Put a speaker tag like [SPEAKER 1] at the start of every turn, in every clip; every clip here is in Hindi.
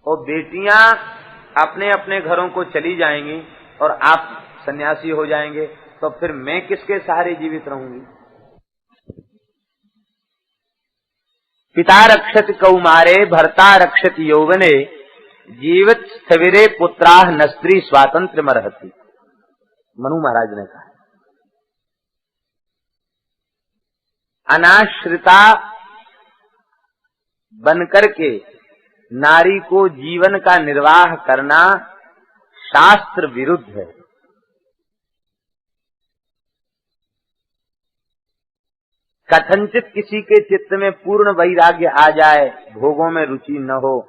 [SPEAKER 1] और बेटियां अपने अपने घरों को चली जाएंगी और आप सन्यासी हो जाएंगे, तो फिर मैं किसके सहारे जीवित रहूंगी? पिता रक्षति कौमारे भर्ता रक्षति यौवने जीवित स्थविरे पुत्राः न स्त्री स्वातंत्र मरहति। मनु महाराज ने कहा, अनाश्रिता बनकर के नारी को जीवन का निर्वाह करना शास्त्र विरुद्ध है। कथनचित किसी के चित्त में पूर्ण वैराग्य आ जाए, भोगों में रुचि न हो,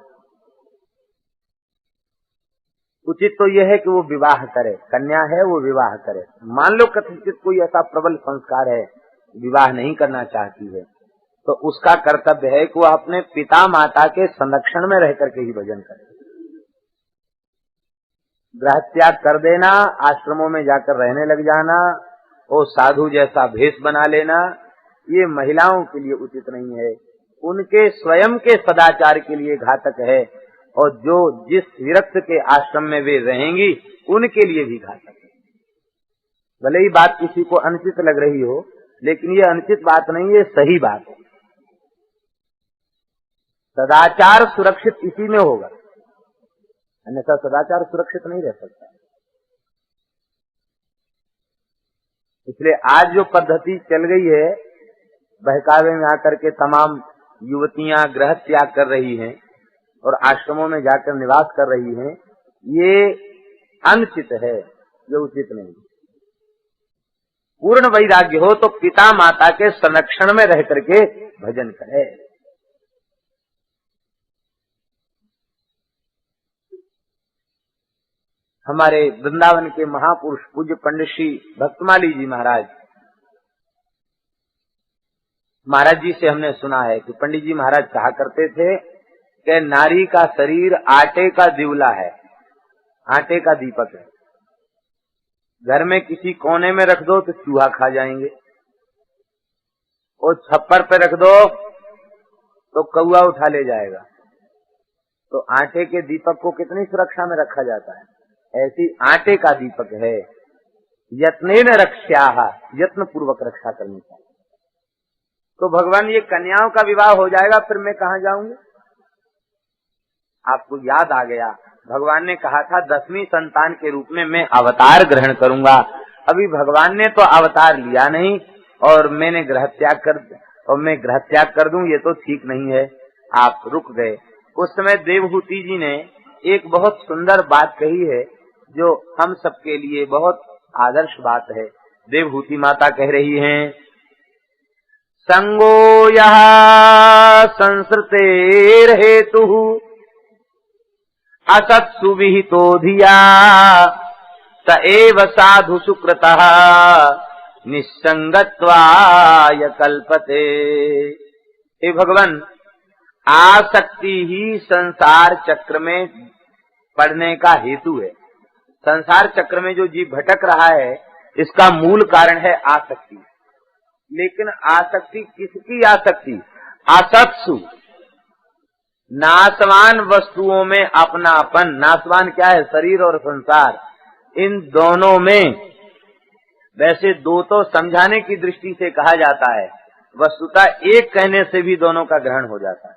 [SPEAKER 1] उचित तो यह है कि वो विवाह करे, कन्या है वो विवाह करे। मान लो कथनचित कोई ऐसा प्रबल संस्कार है, विवाह नहीं करना चाहती है, तो उसका कर्तव्य है कि वो अपने पिता माता के संरक्षण में रह करके ही भजन करे। गृह त्याग कर देना, आश्रमों में जाकर रहने लग जाना, वो साधु जैसा भेष बना लेना, ये महिलाओं के लिए उचित नहीं है, उनके स्वयं के सदाचार के लिए घातक है, और जो जिस विरक्त के आश्रम में वे रहेंगी उनके लिए भी घातक है। भले ही बात किसी को अनुचित लग रही हो, लेकिन ये अनुचित बात नहीं, ये सही बात है। सदाचार सुरक्षित इसी में होगा, अन्यथा सदाचार सुरक्षित नहीं रह सकता। इसलिए आज जो पद्धति चल गई है, बहकावे में आकर के तमाम युवतियां गृह त्याग कर रही हैं और आश्रमों में जाकर निवास कर रही हैं, ये अनुचित है, ये उचित नहीं। पूर्ण वैराग्य हो तो पिता माता के संरक्षण में रह करके भजन करे। हमारे वृंदावन के महापुरुष पूज्य पंडित श्री भक्तमाली जी महाराज जी से हमने सुना है कि पंडित जी महाराज कहा करते थे कि नारी का शरीर आटे का दिवला है, आटे का दीपक है। घर में किसी कोने में रख दो तो चूहा खा जाएंगे, और छप्पर पे रख दो तो कौआ उठा ले जाएगा। तो आटे के दीपक को कितनी सुरक्षा में रखा जाता है, ऐसी आटे का दीपक है। यत्नेन रक्ष्याः, यत्न पूर्वक रक्षा करनी चाहिए। तो भगवान ये कन्याओं का विवाह हो जाएगा, फिर मैं कहाँ जाऊंगी? आपको याद आ गया, भगवान ने कहा था 10वीं संतान के रूप में मैं अवतार ग्रहण करूंगा। अभी भगवान ने तो अवतार लिया नहीं और मैंने गृह त्याग कर दूं, ये तो ठीक नहीं है। आप रुक गए। उस समय देवहूति जी ने एक बहुत सुंदर बात कही है, जो हम सबके लिए बहुत आदर्श बात है। देवहूति माता कह रही हैं, संगो यः संसृतेर हेतु असत्सु विहितो धिया स एव साधु सुकृतः निस्संगत्वाय कल्पते। हे भगवान, आसक्ति ही संसार चक्र में पड़ने का हेतु है। संसार चक्र में जो जीव भटक रहा है, इसका मूल कारण है आसक्ति। लेकिन आसक्ति किसकी आसक्ति? असत्सु, नाशवान वस्तुओं में अपनापन। नाशवान क्या है? शरीर और संसार, इन दोनों में। वैसे दो तो समझाने की दृष्टि से कहा जाता है, वस्तुतः एक कहने से भी दोनों का ग्रहण हो जाता है।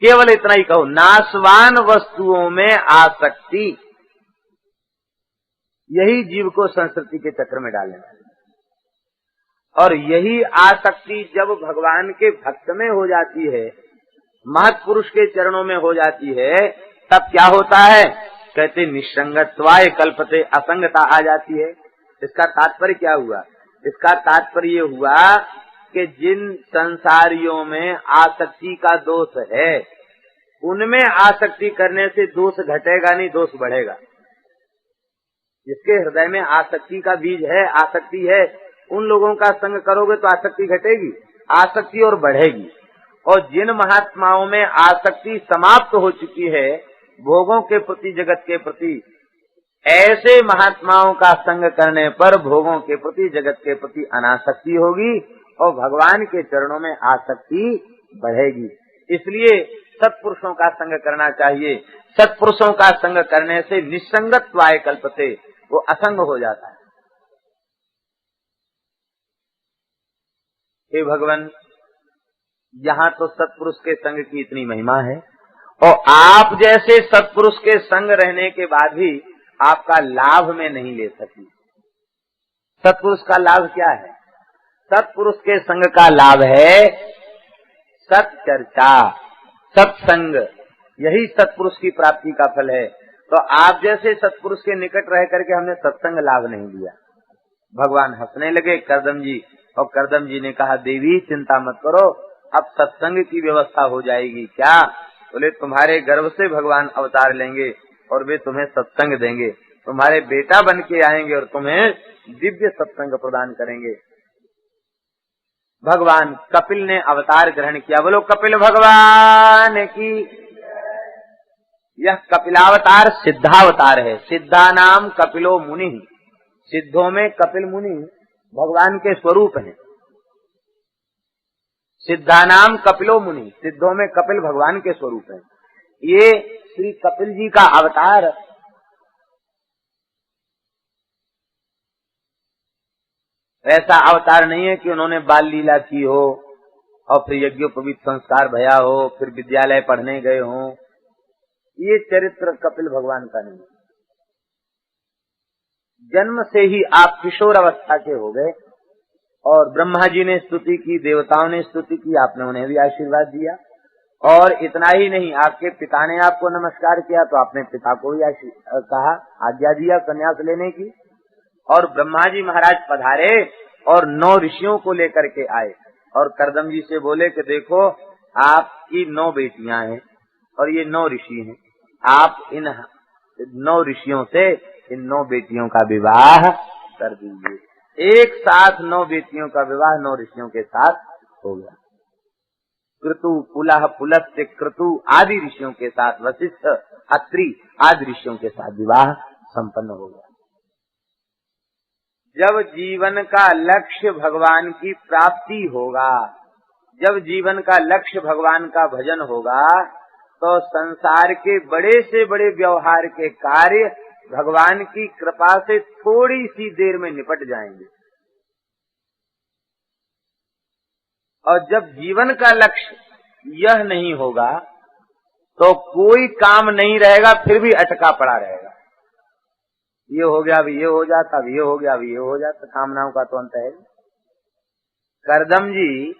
[SPEAKER 1] केवल इतना ही कहो, नाशवान वस्तुओं में आसक्ति, यही जीव को संस्कृति के चक्र में डालने वाली। और यही आसक्ति जब भगवान के भक्त में हो जाती है, महत्पुरुष के चरणों में हो जाती है, तब क्या होता है? कहते निसंगत्वाय कल्पते, असंगता आ जाती है। इसका तात्पर्य क्या हुआ? इसका तात्पर्य ये हुआ कि जिन संसारियों में आसक्ति का दोष है, उनमें आसक्ति करने से दोष घटेगा नहीं, दोष बढ़ेगा। जिसके हृदय में आसक्ति का बीज है, आसक्ति है, उन लोगों का संग करोगे तो आसक्ति घटेगी, आसक्ति और बढ़ेगी। और जिन महात्माओं में आसक्ति समाप्त हो चुकी है, भोगों के प्रति, जगत के प्रति, ऐसे महात्माओं का संग करने पर भोगों के प्रति, जगत के प्रति अनासक्ति होगी और भगवान के चरणों में आसक्ति बढ़ेगी। इसलिए सत्पुरुषों का संग करना चाहिए। सत्पुरुषों का संग करने से निसंगत्वाय कल्पते, वो असंग हो जाता है। हे भगवान, यहाँ तो सत्पुरुष के संग की इतनी महिमा है, और आप जैसे सत्पुरुष के संग रहने के बाद भी आपका लाभ में नहीं ले सकी। सत्पुरुष का लाभ क्या है? सत्पुरुष के संग का लाभ है सत्चर्चा, सत्संग, यही सत्पुरुष की प्राप्ति का फल है। तो आप जैसे सत्पुरुष के निकट रह करके हमने सत्संग लाभ नहीं लिया। भगवान हंसने लगे करदम जी, और करदम जी ने कहा, देवी चिंता मत करो, अब सत्संग की व्यवस्था हो जाएगी। क्या? बोले, तुम्हारे गर्भ से भगवान अवतार लेंगे और वे तुम्हें सत्संग देंगे, तुम्हारे बेटा बन के आएंगे और तुम्हें दिव्य सत्संग प्रदान करेंगे। भगवान कपिल ने अवतार ग्रहण किया। बोलो कपिल भगवान की। यह कपिलावतार सिद्धावतार है। सिद्धा नाम कपिलो मुनि, सिद्धों में कपिल मुनि भगवान के स्वरूप हैं। सिद्धा नाम कपिलो मुनि, सिद्धों में कपिल भगवान के स्वरूप हैं। ये श्री कपिल जी का अवतार ऐसा अवतार नहीं है कि उन्होंने बाल लीला की हो और फिर यज्ञोपवीत संस्कार भया हो, फिर विद्यालय पढ़ने गए हों। ये चरित्र कपिल भगवान का नहीं। जन्म से ही आप किशोर अवस्था के हो गए, और ब्रह्मा जी ने स्तुति की, देवताओं ने स्तुति की, आपने उन्हें भी आशीर्वाद दिया। और इतना ही नहीं, आपके पिता ने आपको नमस्कार किया तो आपने पिता को भी कहा, आज्ञा दिया संन्यास लेने की। और ब्रह्मा जी महाराज पधारे और 9 ऋषियों को लेकर के आए और करदम जी से बोले कि देखो, आपकी 9 बेटियां हैं और ये 9 ऋषि हैं, आप इन 9 ऋषियों से इन 9 बेटियों का विवाह कर दीजिए। एक साथ 9 बेटियों का विवाह 9 ऋषियों के साथ हो गया। क्रतु, पुलह, पुलस्त्य, क्रतु आदि ऋषियों के साथ, वशिष्ठ, अत्रि आदि ऋषियों के साथ विवाह संपन्न हो गया। जब जीवन का लक्ष्य भगवान की प्राप्ति होगा, जब जीवन का लक्ष्य भगवान का भजन होगा, तो संसार के बड़े से बड़े व्यवहार के कार्य भगवान की कृपा से थोड़ी सी देर में निपट जाएंगे। और जब जीवन का लक्ष्य यह नहीं होगा तो कोई काम नहीं रहेगा, फिर भी अटका पड़ा रहेगा। ये हो गया, अभी ये हो जाता, अभी ये हो गया, अभी ये हो जाता, कामनाओं का तो अंत है। करदम जी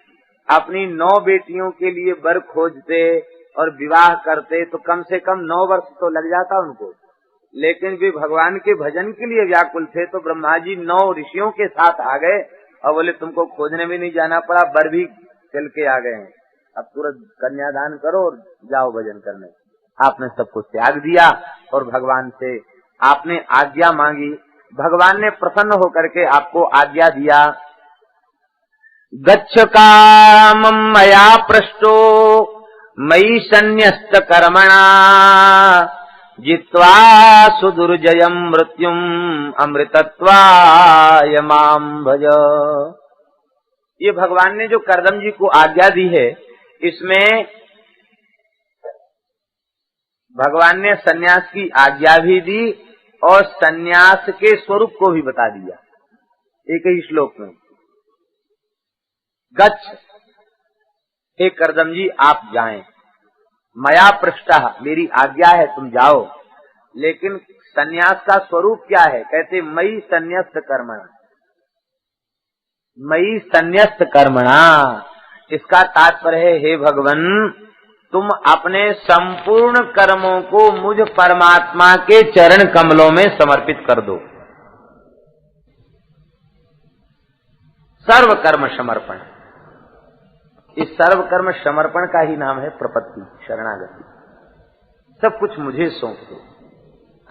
[SPEAKER 1] अपनी 9 बेटियों के लिए वर खोजते और विवाह करते तो कम से कम 9 वर्ष तो लग जाता उनको, लेकिन वे भगवान के भजन के लिए व्याकुल थे। तो ब्रह्मा जी 9 ऋषियों के साथ आ गए और बोले, तुमको खोजने भी नहीं जाना पड़ा, वर भी चल के आ गए हैं, अब तुरंत कन्यादान करो और जाओ भजन करने। आपने सब कुछ त्याग दिया और भगवान से आपने आज्ञा मांगी। भगवान ने प्रसन्न होकर के आपको आज्ञा दिया, गच्छ कामं मया पृष्टो मयि सन्न्यस्त कर्मणा जित्वा सुदुर्जयम् मृत्युम् अमृतत्वाय मां भज। ये भगवान ने जो करदम जी को आज्ञा दी है, इसमें भगवान ने सन्यास की आज्ञा भी दी और सन्यास के स्वरूप को भी बता दिया एक ही श्लोक में। गच्छ, हे करदम जी आप जाएं, मया पृष्टः, मेरी आज्ञा है तुम जाओ। लेकिन सन्यास का स्वरूप क्या है? कहते मयि सन्न्यस्त कर्मणा, मयि सन्न्यस्त कर्मणा। इसका तात्पर्य है, हे भगवान तुम अपने संपूर्ण कर्मों को मुझ परमात्मा के चरण कमलों में समर्पित कर दो। सर्व कर्म समर्पण, इस सर्व कर्म समर्पण का ही नाम है प्रपत्ति, शरणागति। सब कुछ मुझे सौंप दो,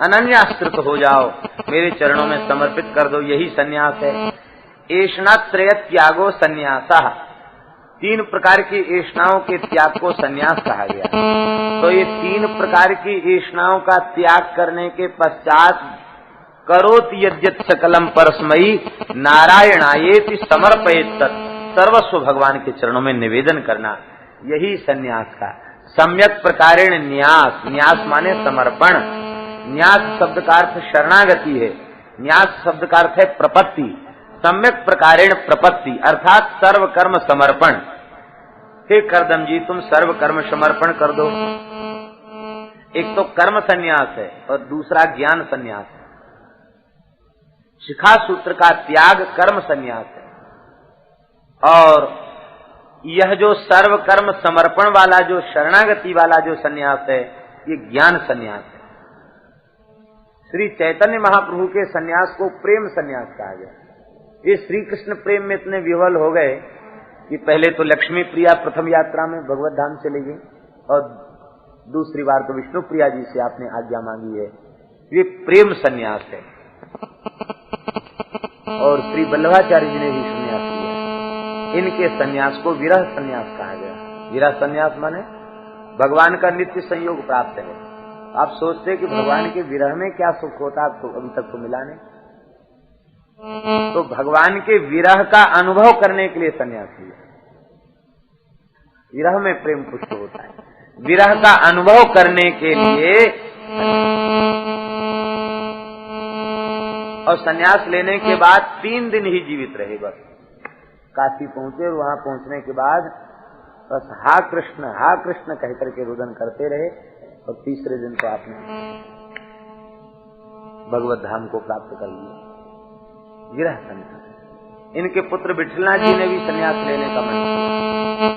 [SPEAKER 1] अनन्याश्रित हो जाओ, मेरे चरणों में समर्पित कर दो, यही सन्यास है। एषणात्रय त्यागो सन्यासः, 3 प्रकार की एषणाओं के त्याग को सन्यास कहा गया। तो ये 3 प्रकार की एषणाओं का त्याग करने के पश्चात करोति यद्यत् सकलम परस्मै नारायणायेति समर्पयेत् तत्, सर्वस्व भगवान के चरणों में निवेदन करना, यही सन्यास का सम्यक प्रकारेण न्यास, न्यास माने समर्पण। न्यास शब्द का अर्थ शरणागति है, न्यास शब्द का अर्थ है प्रपत्ति। सम्यक प्रकारेण प्रपत्ति अर्थात सर्व कर्म समर्पण। हे करदम जी तुम सर्व कर्म समर्पण कर दो। एक तो कर्म संन्यास है और दूसरा ज्ञान संन्यास है। शिखा सूत्र का त्याग कर्म संन्यास है और यह जो सर्व कर्म समर्पण वाला, जो शरणागति वाला जो संन्यास है, ये ज्ञान संन्यास है। श्री चैतन्य महाप्रभु के संन्यास को प्रेम संन्यास कहा गया। ये श्री कृष्ण प्रेम में इतने विह्वल हो गए कि पहले तो लक्ष्मी प्रिया प्रथम यात्रा में भगवत धाम चले गई और दूसरी बार तो विष्णु प्रिया जी से आपने आज्ञा मांगी है। ये प्रेम संन्यास है। और श्री वल्लभाचार्य जी ने भी संन्यास किया। इनके संन्यास को विरह संन्यास कहा गया। विरह संन्यास माने भगवान का नित्य संयोग प्राप्त है। आप सोचते हैं कि भगवान के विरह में क्या सुख होता, आपको अभी तक तो मिला नहीं। तो भगवान के विरह का अनुभव करने के लिए संन्यास लिया। विरह में प्रेम पुष्ट होता है, विरह का अनुभव करने के लिए। और संन्यास लेने के बाद 3 दिन ही जीवित रहे। बस काशी पहुंचे और वहां पहुंचने के बाद बस हा कृष्ण कह करके रुदन करते रहे और तीसरे दिन तो आपने भगवत धाम को प्राप्त कर लिया। विरह संन्यास। इनके पुत्र विठलनाथ जी ने भी संन्यास लेने का मन किया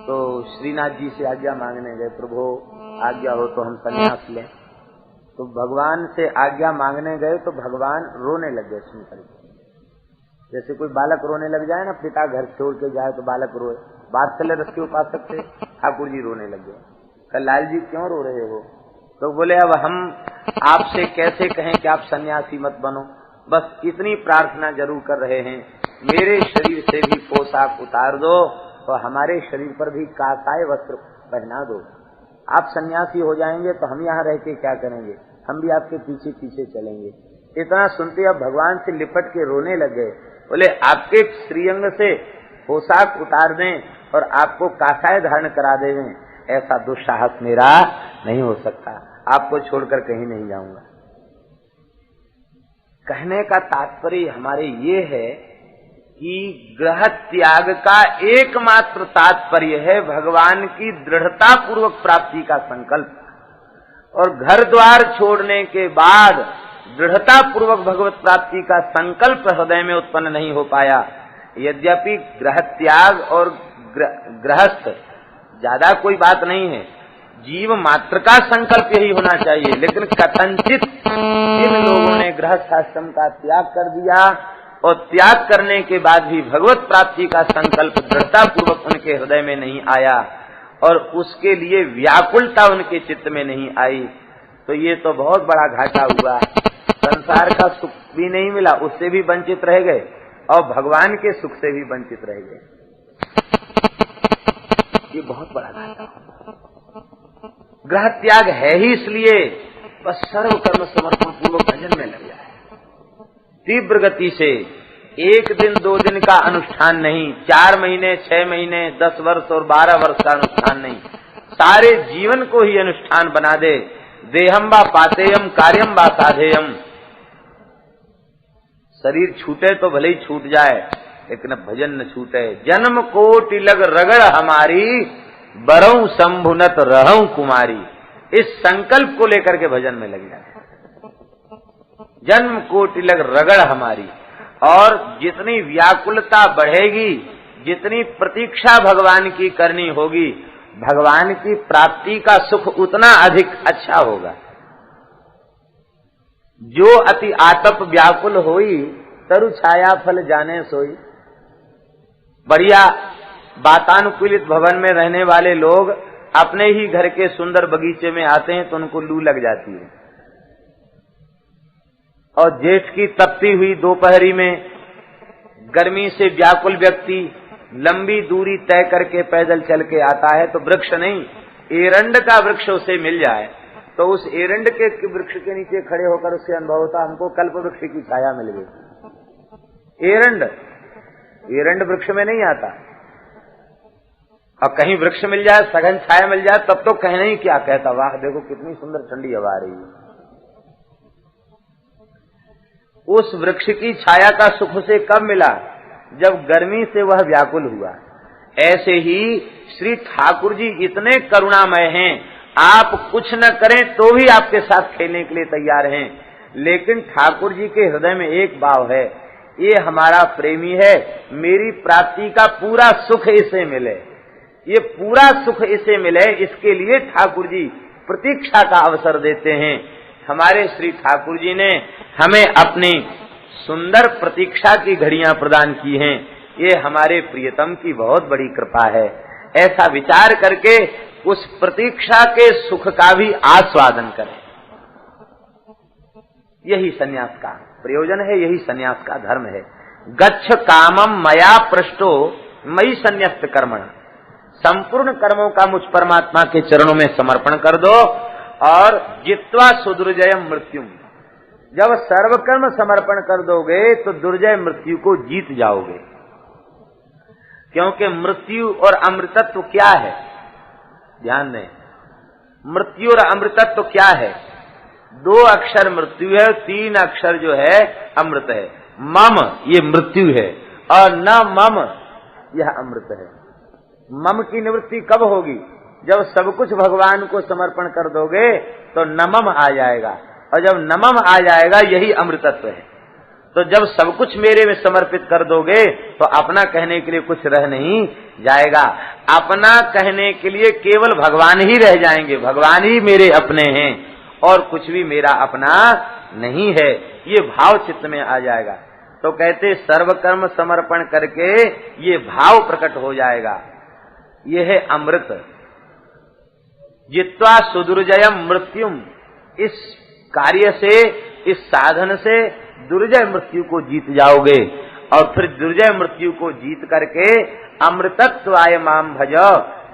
[SPEAKER 1] तो श्रीनाथ जी से आज्ञा मांगने गए, प्रभु आज्ञा हो तो हम संन्यास लें। तो भगवान से आज्ञा मांगने गए तो भगवान रोने लग गए सुनकर। जैसे कोई बालक रोने लग जाए ना, पिता घर छोड़ के जाए तो बालक रोए, वात्सल्य रस के उपासक थे, ठाकुर जी रोने लग गए। कल लाल जी क्यों रो रहे हो? तो बोले अब हम आपसे कैसे कहें कि आप सन्यासी मत बनो, बस इतनी प्रार्थना जरूर कर रहे हैं, मेरे शरीर से भी पोशाक उतार दो और हमारे शरीर पर भी कासाय वस्त्र पहना दो। आप सन्यासी हो जाएंगे तो हम यहाँ रह के क्या करेंगे, हम भी आपके पीछे पीछे चलेंगे। इतना सुनते अब भगवान से लिपट के रोने लग गए। बोले आपके श्रीअंग से पोशाक उतार दें और आपको कासाय धारण करा दें, ऐसा दुस्साहस मेरा नहीं हो सकता, आपको छोड़कर कहीं नहीं जाऊंगा। कहने का तात्पर्य हमारे ये है कि ग्रह त्याग का एकमात्र तात्पर्य है भगवान की दृढ़ता पूर्वक प्राप्ति का संकल्प, और घर द्वार छोड़ने के बाद दृढ़ता पूर्वक भगवत प्राप्ति का संकल्प हृदय में उत्पन्न नहीं हो पाया। यद्यपि ग्रह त्याग और गृहस्थ ज्यादा कोई बात नहीं है, जीव मात्र का संकल्प यही होना चाहिए, लेकिन कथनचित जिन लोगों ने गृहस्थाश्रम का त्याग कर दिया और त्याग करने के बाद भी भगवत प्राप्ति का संकल्प दृढ़ता पूर्वक उनके हृदय में नहीं आया और उसके लिए व्याकुलता उनके चित्त में नहीं आई, तो ये तो बहुत बड़ा घाटा हुआ। संसार का सुख भी नहीं मिला, उससे भी वंचित रह गए और भगवान के सुख से भी वंचित रह गए। ये बहुत बड़ा घाटा। ग्रह त्याग है ही इसलिए बस सर्व कर्म समर्पण पूर्वक भजन में लग जाए तीव्र गति से। 1 दिन 2 दिन का अनुष्ठान नहीं, 4 महीने 6 महीने 10 वर्ष और 12 वर्ष का अनुष्ठान नहीं, सारे जीवन को ही अनुष्ठान बना दे। देहम वा पातेयम कार्यम वा साधेयम। शरीर छूटे तो भले ही छूट जाए, लेकिन भजन न छूटे। जन्म कोटि लग रगड़ हमारी, बरऊ शंभुनत रहूं कुमारी। इस संकल्प को लेकर के भजन में लग जाए। जन्म कोटि लग रगड़ हमारी, और जितनी व्याकुलता बढ़ेगी, जितनी प्रतीक्षा भगवान की करनी होगी, भगवान की प्राप्ति का सुख उतना अधिक अच्छा होगा। जो अति आतप व्याकुल होई, तरु छाया फल जाने सोई। बढ़िया वातानुकूलित भवन में रहने वाले लोग अपने ही घर के सुंदर बगीचे में आते हैं तो उनको लू लग जाती है, और जेठ की तपती हुई दोपहरी में गर्मी से व्याकुल व्यक्ति लंबी दूरी तय करके पैदल चल के आता है, तो वृक्ष नहीं, एरंड का वृक्ष उसे मिल जाए तो उस एरंड के वृक्ष के नीचे खड़े होकर उससे अनुभव होता हमको कल्प वृक्ष की छाया मिल गई। एरंड वृक्ष में नहीं आता, और कहीं वृक्ष मिल जाए, सघन छाया मिल जाए, तब तो कहना ही क्या, कहता वाह देखो कितनी सुंदर ठंडी हवा आ रही है। उस वृक्ष की छाया का सुख उसे कब मिला? जब गर्मी से वह व्याकुल हुआ। ऐसे ही श्री ठाकुर जी इतने करुणामय हैं, आप कुछ न करें तो भी आपके साथ खेलने के लिए तैयार हैं। लेकिन ठाकुर जी के हृदय में एक भाव है, ये हमारा प्रेमी है, मेरी प्राप्ति का पूरा सुख इसे मिले, ये पूरा सुख इसे मिले, इसके लिए ठाकुर जी प्रतीक्षा का अवसर देते हैं। हमारे श्री ठाकुर जी ने हमें अपनी सुंदर प्रतीक्षा की घड़ियां प्रदान की हैं। ये हमारे प्रियतम की बहुत बड़ी कृपा है। ऐसा विचार करके उस प्रतीक्षा के सुख का भी आस्वादन करें। यही सन्यास का प्रयोजन है, यही सन्यास का धर्म है। गच्छ कामम मया पृष्ठो मयि संन्यस्त कर्मण, संपूर्ण कर्मों का मुझ परमात्मा के चरणों में समर्पण कर दो। और जित्वा सुदुर्जयम मृत्युम, जब सर्वकर्म समर्पण कर दोगे तो दुर्जय मृत्यु को जीत जाओगे। क्योंकि मृत्यु और अमृतत्व क्या है, ध्यान दें, मृत्यु और अमृतत्व क्या है? 2 अक्षर मृत्यु है, 3 अक्षर जो है अमृत है। मम ये मृत्यु है और न मम यह अमृत है। मम की निवृत्ति कब होगी? जब सब कुछ भगवान को समर्पण कर दोगे तो नमम आ जाएगा, और जब नमम आ जाएगा यही अमृतत्व है। तो जब सब कुछ मेरे में समर्पित कर दोगे तो अपना कहने के लिए कुछ रह नहीं जाएगा। अपना कहने के लिए केवल भगवान ही रह जाएंगे, भगवान ही मेरे अपने हैं और कुछ भी मेरा अपना नहीं है, ये भाव चित्त में आ जाएगा। तो कहते सर्वकर्म समर्पण करके ये भाव प्रकट हो जाएगा। ये है अमृत। जित्वा सुदुर्जयम मृत्युम, इस कार्य से, इस साधन से दुर्जय मृत्यु को जीत जाओगे। और फिर दुर्जय मृत्यु को जीत करके अमृतत्वाय माम भज,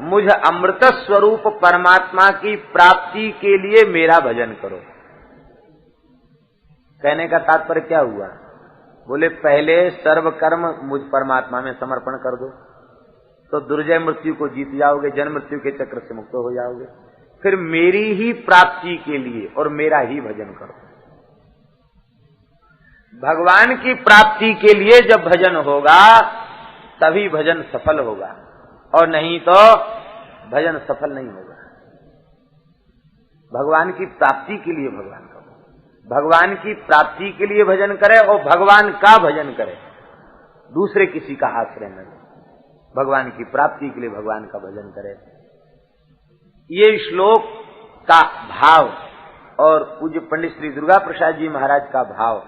[SPEAKER 1] मुझ अमृत स्वरूप परमात्मा की प्राप्ति के लिए मेरा भजन करो। कहने का तात्पर्य क्या हुआ? बोले पहले सर्व कर्म मुझ परमात्मा में समर्पण कर दो तो दुर्जय मृत्यु को जीत जाओगे, जन्म मृत्यु के चक्र से मुक्त हो जाओगे। फिर मेरी ही प्राप्ति के लिए और मेरा ही भजन करो। भगवान की प्राप्ति के लिए जब भजन होगा तभी भजन सफल होगा, और नहीं तो भजन सफल नहीं होगा। भगवान की प्राप्ति के लिए भगवान करो, भगवान की प्राप्ति के लिए भजन करे और भगवान का भजन करे, दूसरे किसी का आश्रय न ले। भगवान की प्राप्ति के लिए भगवान का भजन करे। ये श्लोक का भाव और पूज्य पंडित श्री दुर्गा प्रसाद जी महाराज का भाव,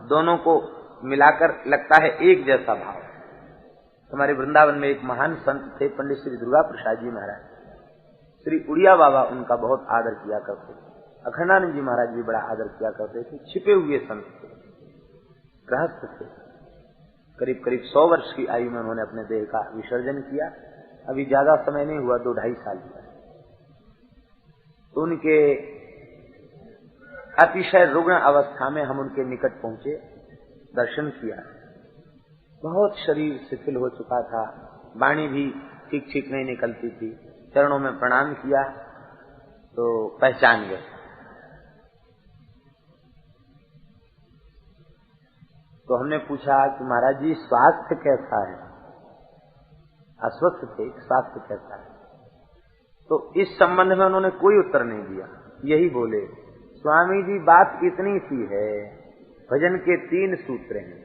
[SPEAKER 1] दोनों को मिलाकर लगता है एक जैसा भाव। हमारे वृंदावन में एक महान संत थे पंडित श्री दुर्गा प्रसाद जी महाराज, श्री उड़िया बाबा उनका बहुत आदर किया करते थे, अखंडानंद जी महाराज भी बड़ा आदर किया करते थे। छिपे हुए संत थे, गृहस्थ थे। करीब करीब 100 वर्ष की आयु में उन्होंने अपने देह का विसर्जन किया। अभी ज्यादा समय नहीं हुआ, 2-2.5 साल हुआ। तो उनके अतिशय रुग्ण अवस्था में हम उनके निकट पहुंचे, दर्शन किया। बहुत शरीर शिथिल हो चुका था, वाणी भी ठीक ठीक नहीं निकलती थी। चरणों में प्रणाम किया तो पहचान गए। तो हमने पूछा कि महाराज जी स्वास्थ्य कैसा है? अस्वस्थ थे, स्वास्थ्य कैसा है? तो इस संबंध में उन्होंने कोई उत्तर नहीं दिया। यही बोले, स्वामी जी बात इतनी सी है, भजन के 3 सूत्र हैं।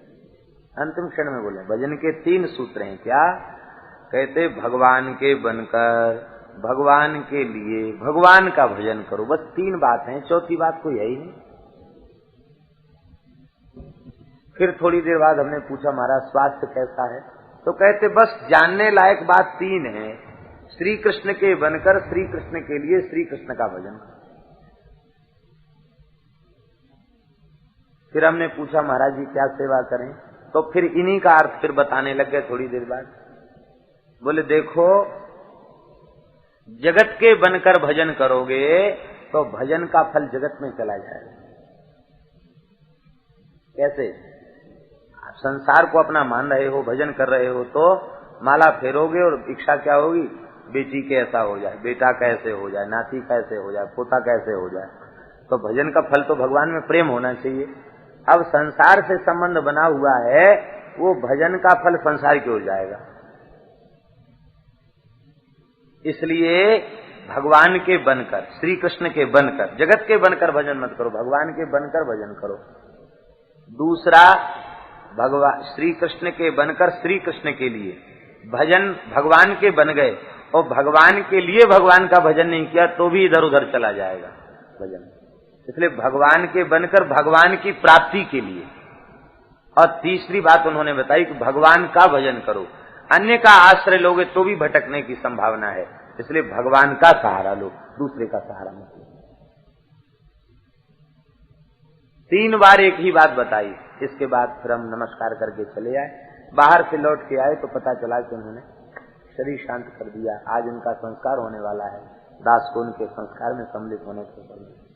[SPEAKER 1] अंतिम क्षण में बोले भजन के 3 सूत्र हैं। क्या? कहते भगवान के बनकर, भगवान के लिए, भगवान का भजन करो। बस 3 बात हैं, चौथी बात कोई है ही नहीं। फिर थोड़ी देर बाद हमने पूछा महाराज स्वास्थ्य कैसा है? तो कहते बस जानने लायक बात 3 है, श्री कृष्ण के बनकर, श्री कृष्ण के लिए, श्री कृष्ण का भजन। फिर हमने पूछा महाराज जी क्या सेवा करें? तो फिर इन्हीं का अर्थ फिर बताने लग गए थोड़ी देर बाद। बोले देखो, जगत के बनकर भजन करोगे तो भजन का फल जगत में चला जाएगा। कैसे? आप संसार को अपना मान रहे हो, भजन कर रहे हो, तो माला फेरोगे और इच्छा क्या होगी? बेटी के ऐसा हो जाए, बेटा कैसे हो जाए, नाती कैसे हो जाए, पोता कैसे हो जाए। तो भजन का फल तो भगवान में प्रेम होना चाहिए। अब संसार से संबंध बना हुआ है, वो भजन का फल संसार की हो जाएगा। इसलिए भगवान के बनकर, श्री कृष्ण के बनकर, जगत के बनकर भजन मत करो, भगवान के बनकर भजन करो। दूसरा, भगवान श्री कृष्ण के बनकर श्री कृष्ण के लिए भजन, भगवान के बन गए और भगवान के लिए भगवान का भजन नहीं किया तो भी इधर उधर चला जाएगा भजन। इसलिए भगवान के बनकर भगवान की प्राप्ति के लिए। और तीसरी बात उन्होंने बताई कि भगवान का भजन करो, अन्य का आश्रय लोगे तो भी भटकने की संभावना है। इसलिए भगवान का सहारा लो, दूसरे का सहारा मत लो। 3 बार एक ही बात बताई। इसके बाद फिर हम नमस्कार करके चले आए। बाहर से लौट के आए तो पता चला कि उन्होंने शरीर शांत कर दिया। आज उनका संस्कार होने वाला है, दास को उनके संस्कार में सम्मिलित होने से पहले।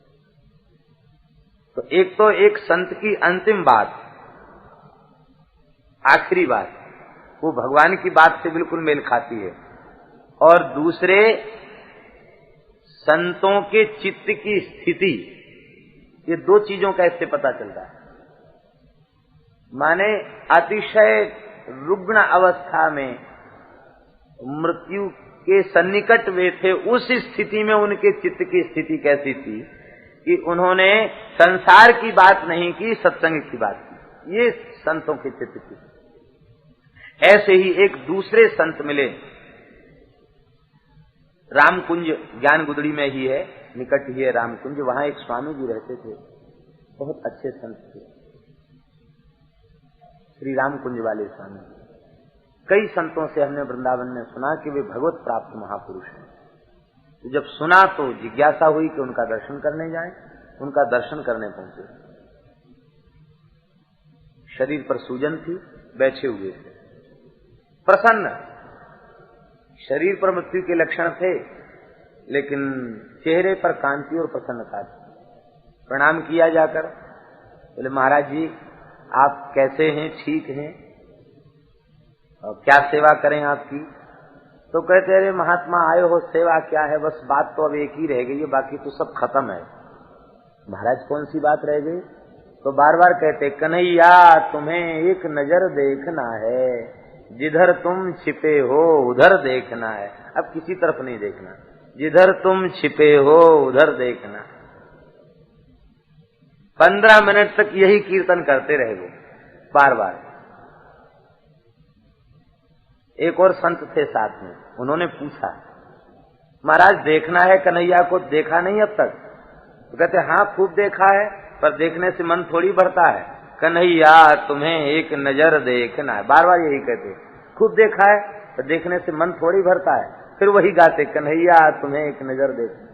[SPEAKER 1] तो एक संत की अंतिम बात, आखिरी बात, वो भगवान की बात से बिल्कुल मेल खाती है। और दूसरे, संतों के चित्त की स्थिति, ये 2 चीजों का इससे पता चलता है। माने अतिशय रुग्ण अवस्था में मृत्यु के सन्निकट वे थे, उस स्थिति में उनके चित्त की स्थिति कैसी थी कि उन्होंने संसार की बात नहीं की, सत्संग की बात की। ये संतों के चित्त की। ऐसे ही एक दूसरे संत मिले, रामकुंज, ज्ञान गुदड़ी में ही है, निकट ही है रामकुंज। वहां एक स्वामी जी रहते थे, बहुत अच्छे संत थे, श्री रामकुंज वाले स्वामी। कई संतों से हमने वृंदावन में सुना कि वे भगवत प्राप्त महापुरुष हैं। तो जब सुना तो जिज्ञासा हुई कि उनका दर्शन करने जाएं। उनका दर्शन करने पहुंचे। शरीर पर सूजन थी, बैठे हुए थे, प्रसन्न। शरीर पर मृत्यु के लक्षण थे, लेकिन चेहरे पर कांति और प्रसन्नता थी। प्रणाम किया जाकर, बोले महाराज जी आप कैसे हैं, ठीक हैं, और क्या सेवा करें आपकी? तो कहते अरे महात्मा आए हो, सेवा क्या है, बस बात तो अब एक ही रह गई है, बाकी तो सब खत्म है। महाराज कौन सी बात रह गई? तो बार बार कहते कन्हैया तुम्हें एक नजर देखना है, जिधर तुम छिपे हो उधर देखना है। अब किसी तरफ नहीं देखना, जिधर तुम छिपे हो उधर देखना। 15 मिनट तक यही कीर्तन करते रहे वो, बार बार। एक और संत थे साथ में, उन्होंने पूछा महाराज देखना है कन्हैया को, देखा नहीं अब तक? तो कहते हाँ खूब देखा है, पर देखने से मन थोड़ी बढ़ता है। कन्हैया तुम्हें एक नजर देखना है, बार बार यही कहते। खूब देखा है, पर देखने से मन थोड़ी भरता है। फिर वही गाते कन्हैया तुम्हें एक नजर देखना।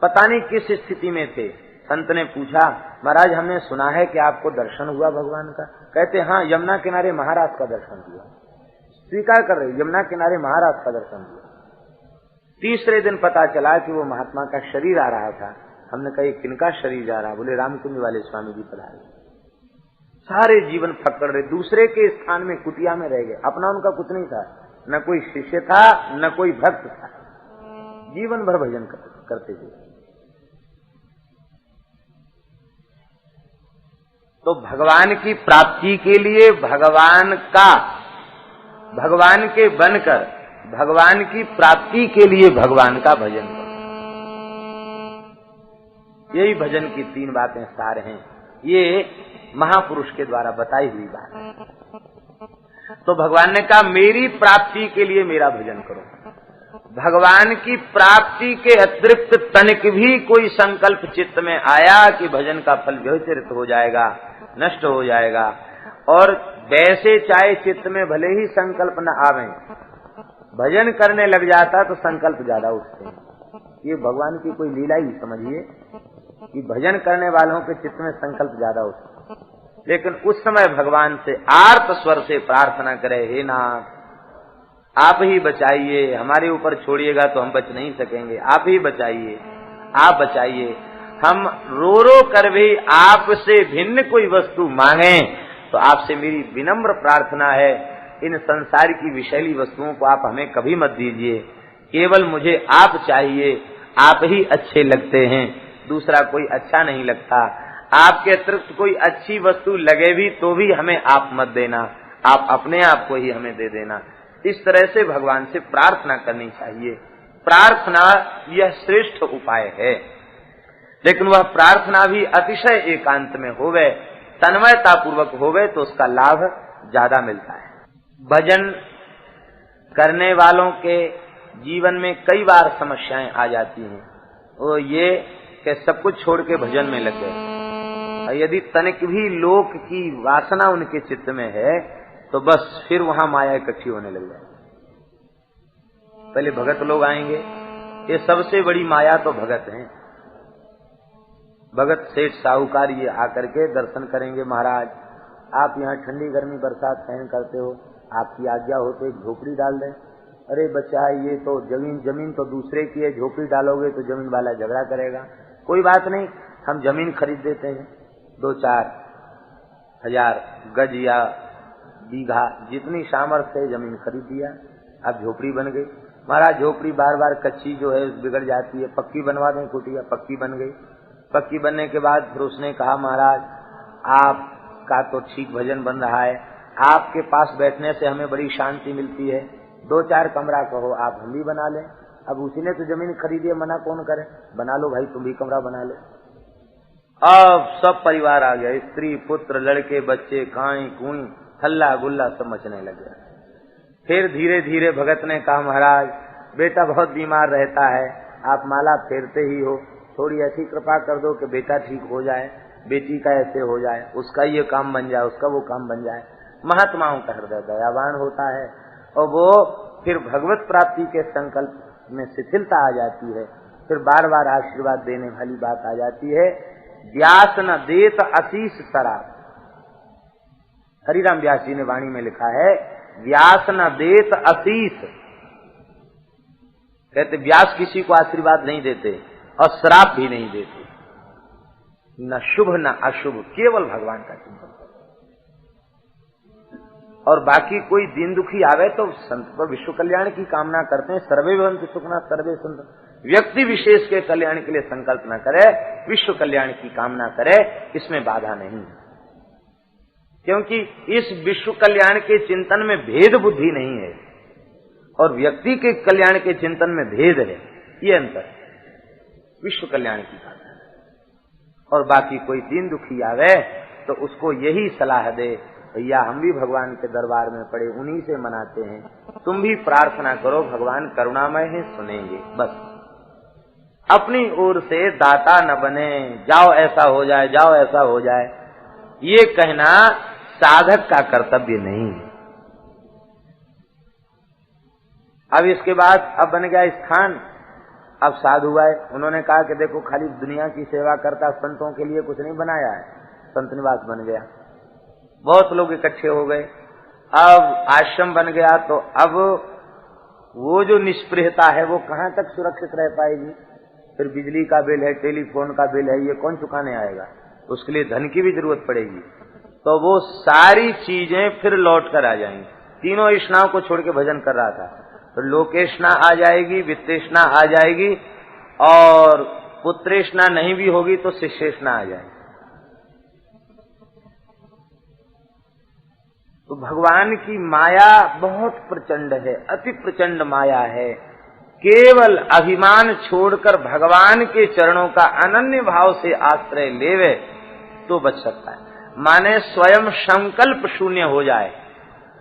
[SPEAKER 1] पता नहीं किस स्थिति में थे। संत ने पूछा महाराज हमने सुना है कि आपको दर्शन हुआ भगवान का। कहते हाँ यमुना किनारे महाराज का दर्शन हुआ। स्वीकार कर रहे, यमुना किनारे महाराज का दर्शन हुआ। तीसरे दिन पता चला कि वो महात्मा का शरीर आ रहा था। हमने कहा किनका शरीर जा रहा? बोले रामकुंज वाले स्वामी जी पधारे। सारे जीवन फकड़ रहे, दूसरे के स्थान में कुटिया में रह गए। अपना उनका कुछ नहीं था, न कोई शिष्य था न कोई भक्त था। जीवन भर भजन करते थे। तो भगवान की प्राप्ति के लिए भगवान के बनकर भगवान की प्राप्ति के लिए भगवान का भजन करो। यही भजन की 3 बातें सार हैं। ये महापुरुष के द्वारा बताई हुई बात है। तो भगवान ने कहा मेरी प्राप्ति के लिए मेरा भजन करो। भगवान की प्राप्ति के अतिरिक्त तनिक भी कोई संकल्प चित्त में आया कि भजन का फल व्यतिरिक्त हो जाएगा, नष्ट हो जाएगा, और वैसे चाहे चित्त में भले ही संकल्प न आवे, भजन करने लग जाता तो संकल्प ज्यादा उठते हैं। ये भगवान की कोई लीला ही समझिए कि भजन करने वालों के चित्त में संकल्प ज्यादा उठते हैं। लेकिन उस समय भगवान से आर्त स्वर से प्रार्थना करे, हे नाथ आप ही बचाइए, हमारे ऊपर छोड़िएगा तो हम बच नहीं सकेंगे, आप ही बचाइए, आप बचाइए। हम रो रो कर भी आपसे भिन्न कोई वस्तु मांगे तो आपसे मेरी विनम्र प्रार्थना है इन संसार की विषैली वस्तुओं को आप हमें कभी मत दीजिए, केवल मुझे आप चाहिए, आप ही अच्छे लगते हैं, दूसरा कोई अच्छा नहीं लगता। आपके अतिरिक्त कोई अच्छी वस्तु लगे भी तो भी हमें आप मत देना, आप अपने आप को ही हमें दे देना। इस तरह से भगवान से प्रार्थना करनी चाहिए। प्रार्थना यह श्रेष्ठ उपाय है, लेकिन वह प्रार्थना भी अतिशय एकांत में होवे, तन्मयता पूर्वक होवे तो उसका लाभ ज्यादा मिलता है। भजन करने वालों के जीवन में कई बार समस्याएं आ जाती हैं, वो ये कि सब कुछ छोड़ के भजन में लग गए। यदि तनिक भी लोक की वासना उनके चित्त में है तो बस फिर वहां माया इकट्ठी होने लग जाए। पहले भगत लोग आएंगे, ये सबसे बड़ी माया तो भगत हैं। भगत सेठ साहूकार ये आकर के दर्शन करेंगे, महाराज आप यहाँ ठंडी गर्मी बरसात सहन करते हो, आपकी आज्ञा हो तो एक झोपड़ी डाल दें। अरे बच्चा ये तो जमीन तो दूसरे की है, झोपड़ी डालोगे तो जमीन वाला झगड़ा करेगा। कोई बात नहीं, हम जमीन खरीद देते हैं, 2-4 हजार गज या बीघा जितनी सामर्थ्य है जमीन खरीद दिया, अब झोपड़ी बन गई। महाराज झोपड़ी बार बार कच्ची जो है बिगड़ जाती है, पक्की बनवा दें कुटिया, पक्की बन गई। पक्की बनने के बाद फिर उसने कहा महाराज आपका तो ठीक भजन बन रहा है, आपके पास बैठने से हमें बड़ी शांति मिलती है, 2-4 कमरा कहो आप हम भी बना लें। अब उसी ने तो जमीन खरीदी है, मना कौन करे, बना लो भाई तुम भी कमरा बना लो। अब सब परिवार आ गया, स्त्री पुत्र लड़के बच्चे काई कुई हल्ला गुल्ला सब मचने लग गया। फिर धीरे धीरे भगत ने कहा महाराज बेटा बहुत बीमार रहता है, आप माला फेरते ही हो, थोड़ी ऐसी कृपा कर दो कि बेटा ठीक हो जाए, बेटी का ऐसे हो जाए, उसका ये काम बन जाए, उसका वो काम बन जाए। महात्माओं का हृदय दयावान होता है और वो फिर भगवत प्राप्ति के संकल्प में शिथिलता आ जाती है, फिर बार बार आशीर्वाद देने वाली बात आ जाती है। व्यास न देत असीस शराब, हरिराम व्यास जी ने वाणी में लिखा है व्यास न देत असीस, कहते व्यास किसी को आशीर्वाद नहीं देते और श्राप भी नहीं देते, न शुभ न अशुभ, केवल भगवान का चिंतन। और बाकी कोई दीन दुखी आवे तो संत पर विश्व कल्याण की कामना करते हैं, सर्वे भवन्तु सुखिनः सर्वे सन्तु। व्यक्ति विशेष के कल्याण के लिए संकल्प न करे, विश्व कल्याण की कामना करे, इसमें बाधा नहीं, क्योंकि इस विश्व कल्याण के चिंतन में भेद बुद्धि नहीं है और व्यक्ति के कल्याण के चिंतन में भेद है, ये अंतर। विश्व कल्याण की कामना और बाकी कोई दीन दुखी आवे तो उसको यही सलाह दे भैया हम भी भगवान के दरबार में पड़े, उन्हीं से मनाते हैं, तुम भी प्रार्थना करो, भगवान करुणामय है, सुनेंगे। बस अपनी ओर से दाता न बने, जाओ ऐसा हो जाए, जाओ ऐसा हो जाए, ये कहना साधक का कर्तव्य नहीं है। अब इसके बाद अब बन गया स्थान, अब साधु आए, उन्होंने कहा कि देखो खाली दुनिया की सेवा करता, संतों के लिए कुछ नहीं बनाया है, संत निवास बन गया, बहुत लोग इकट्ठे हो गए। अब आश्रम बन गया तो अब वो जो निष्प्रियता है वो कहाँ तक सुरक्षित रह पाएगी। फिर बिजली का बिल है, टेलीफोन का बिल है, ये कौन चुकाने आएगा, उसके लिए धन की भी जरूरत पड़ेगी। तो वो सारी चीजें फिर लौट कर आ जाएंगी। तीनों इष्णाओं को छोड़ के भजन कर रहा था, तो लोकेष्णा आ जाएगी, वित्तेष्णा आ जाएगी और पुत्रेष्णा नहीं भी होगी तो शिष्येष्णा आ जाएगी। तो भगवान की माया बहुत प्रचंड है, अति प्रचंड माया है। केवल अभिमान छोड़कर भगवान के चरणों का अनन्य भाव से आश्रय लेवे तो बच सकता है। माने स्वयं संकल्प शून्य हो जाए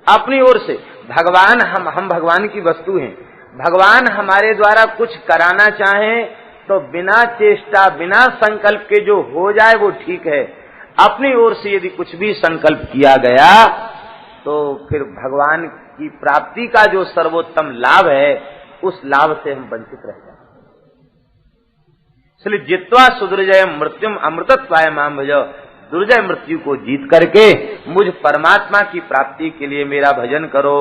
[SPEAKER 1] अपनी ओर से, भगवान हम भगवान की वस्तु हैं, भगवान हमारे द्वारा कुछ कराना चाहें तो बिना चेष्टा बिना संकल्प के जो हो जाए वो ठीक है। अपनी ओर से यदि कुछ भी संकल्प किया गया तो फिर भगवान की प्राप्ति का जो सर्वोत्तम लाभ है उस लाभ से हम वंचित रह जाए। इसलिए जित्वा सुदुर्जय मृत्युम अमृतत्वाय माम भजो, दुर्जय मृत्यु को जीत करके मुझ परमात्मा की प्राप्ति के लिए मेरा भजन करो।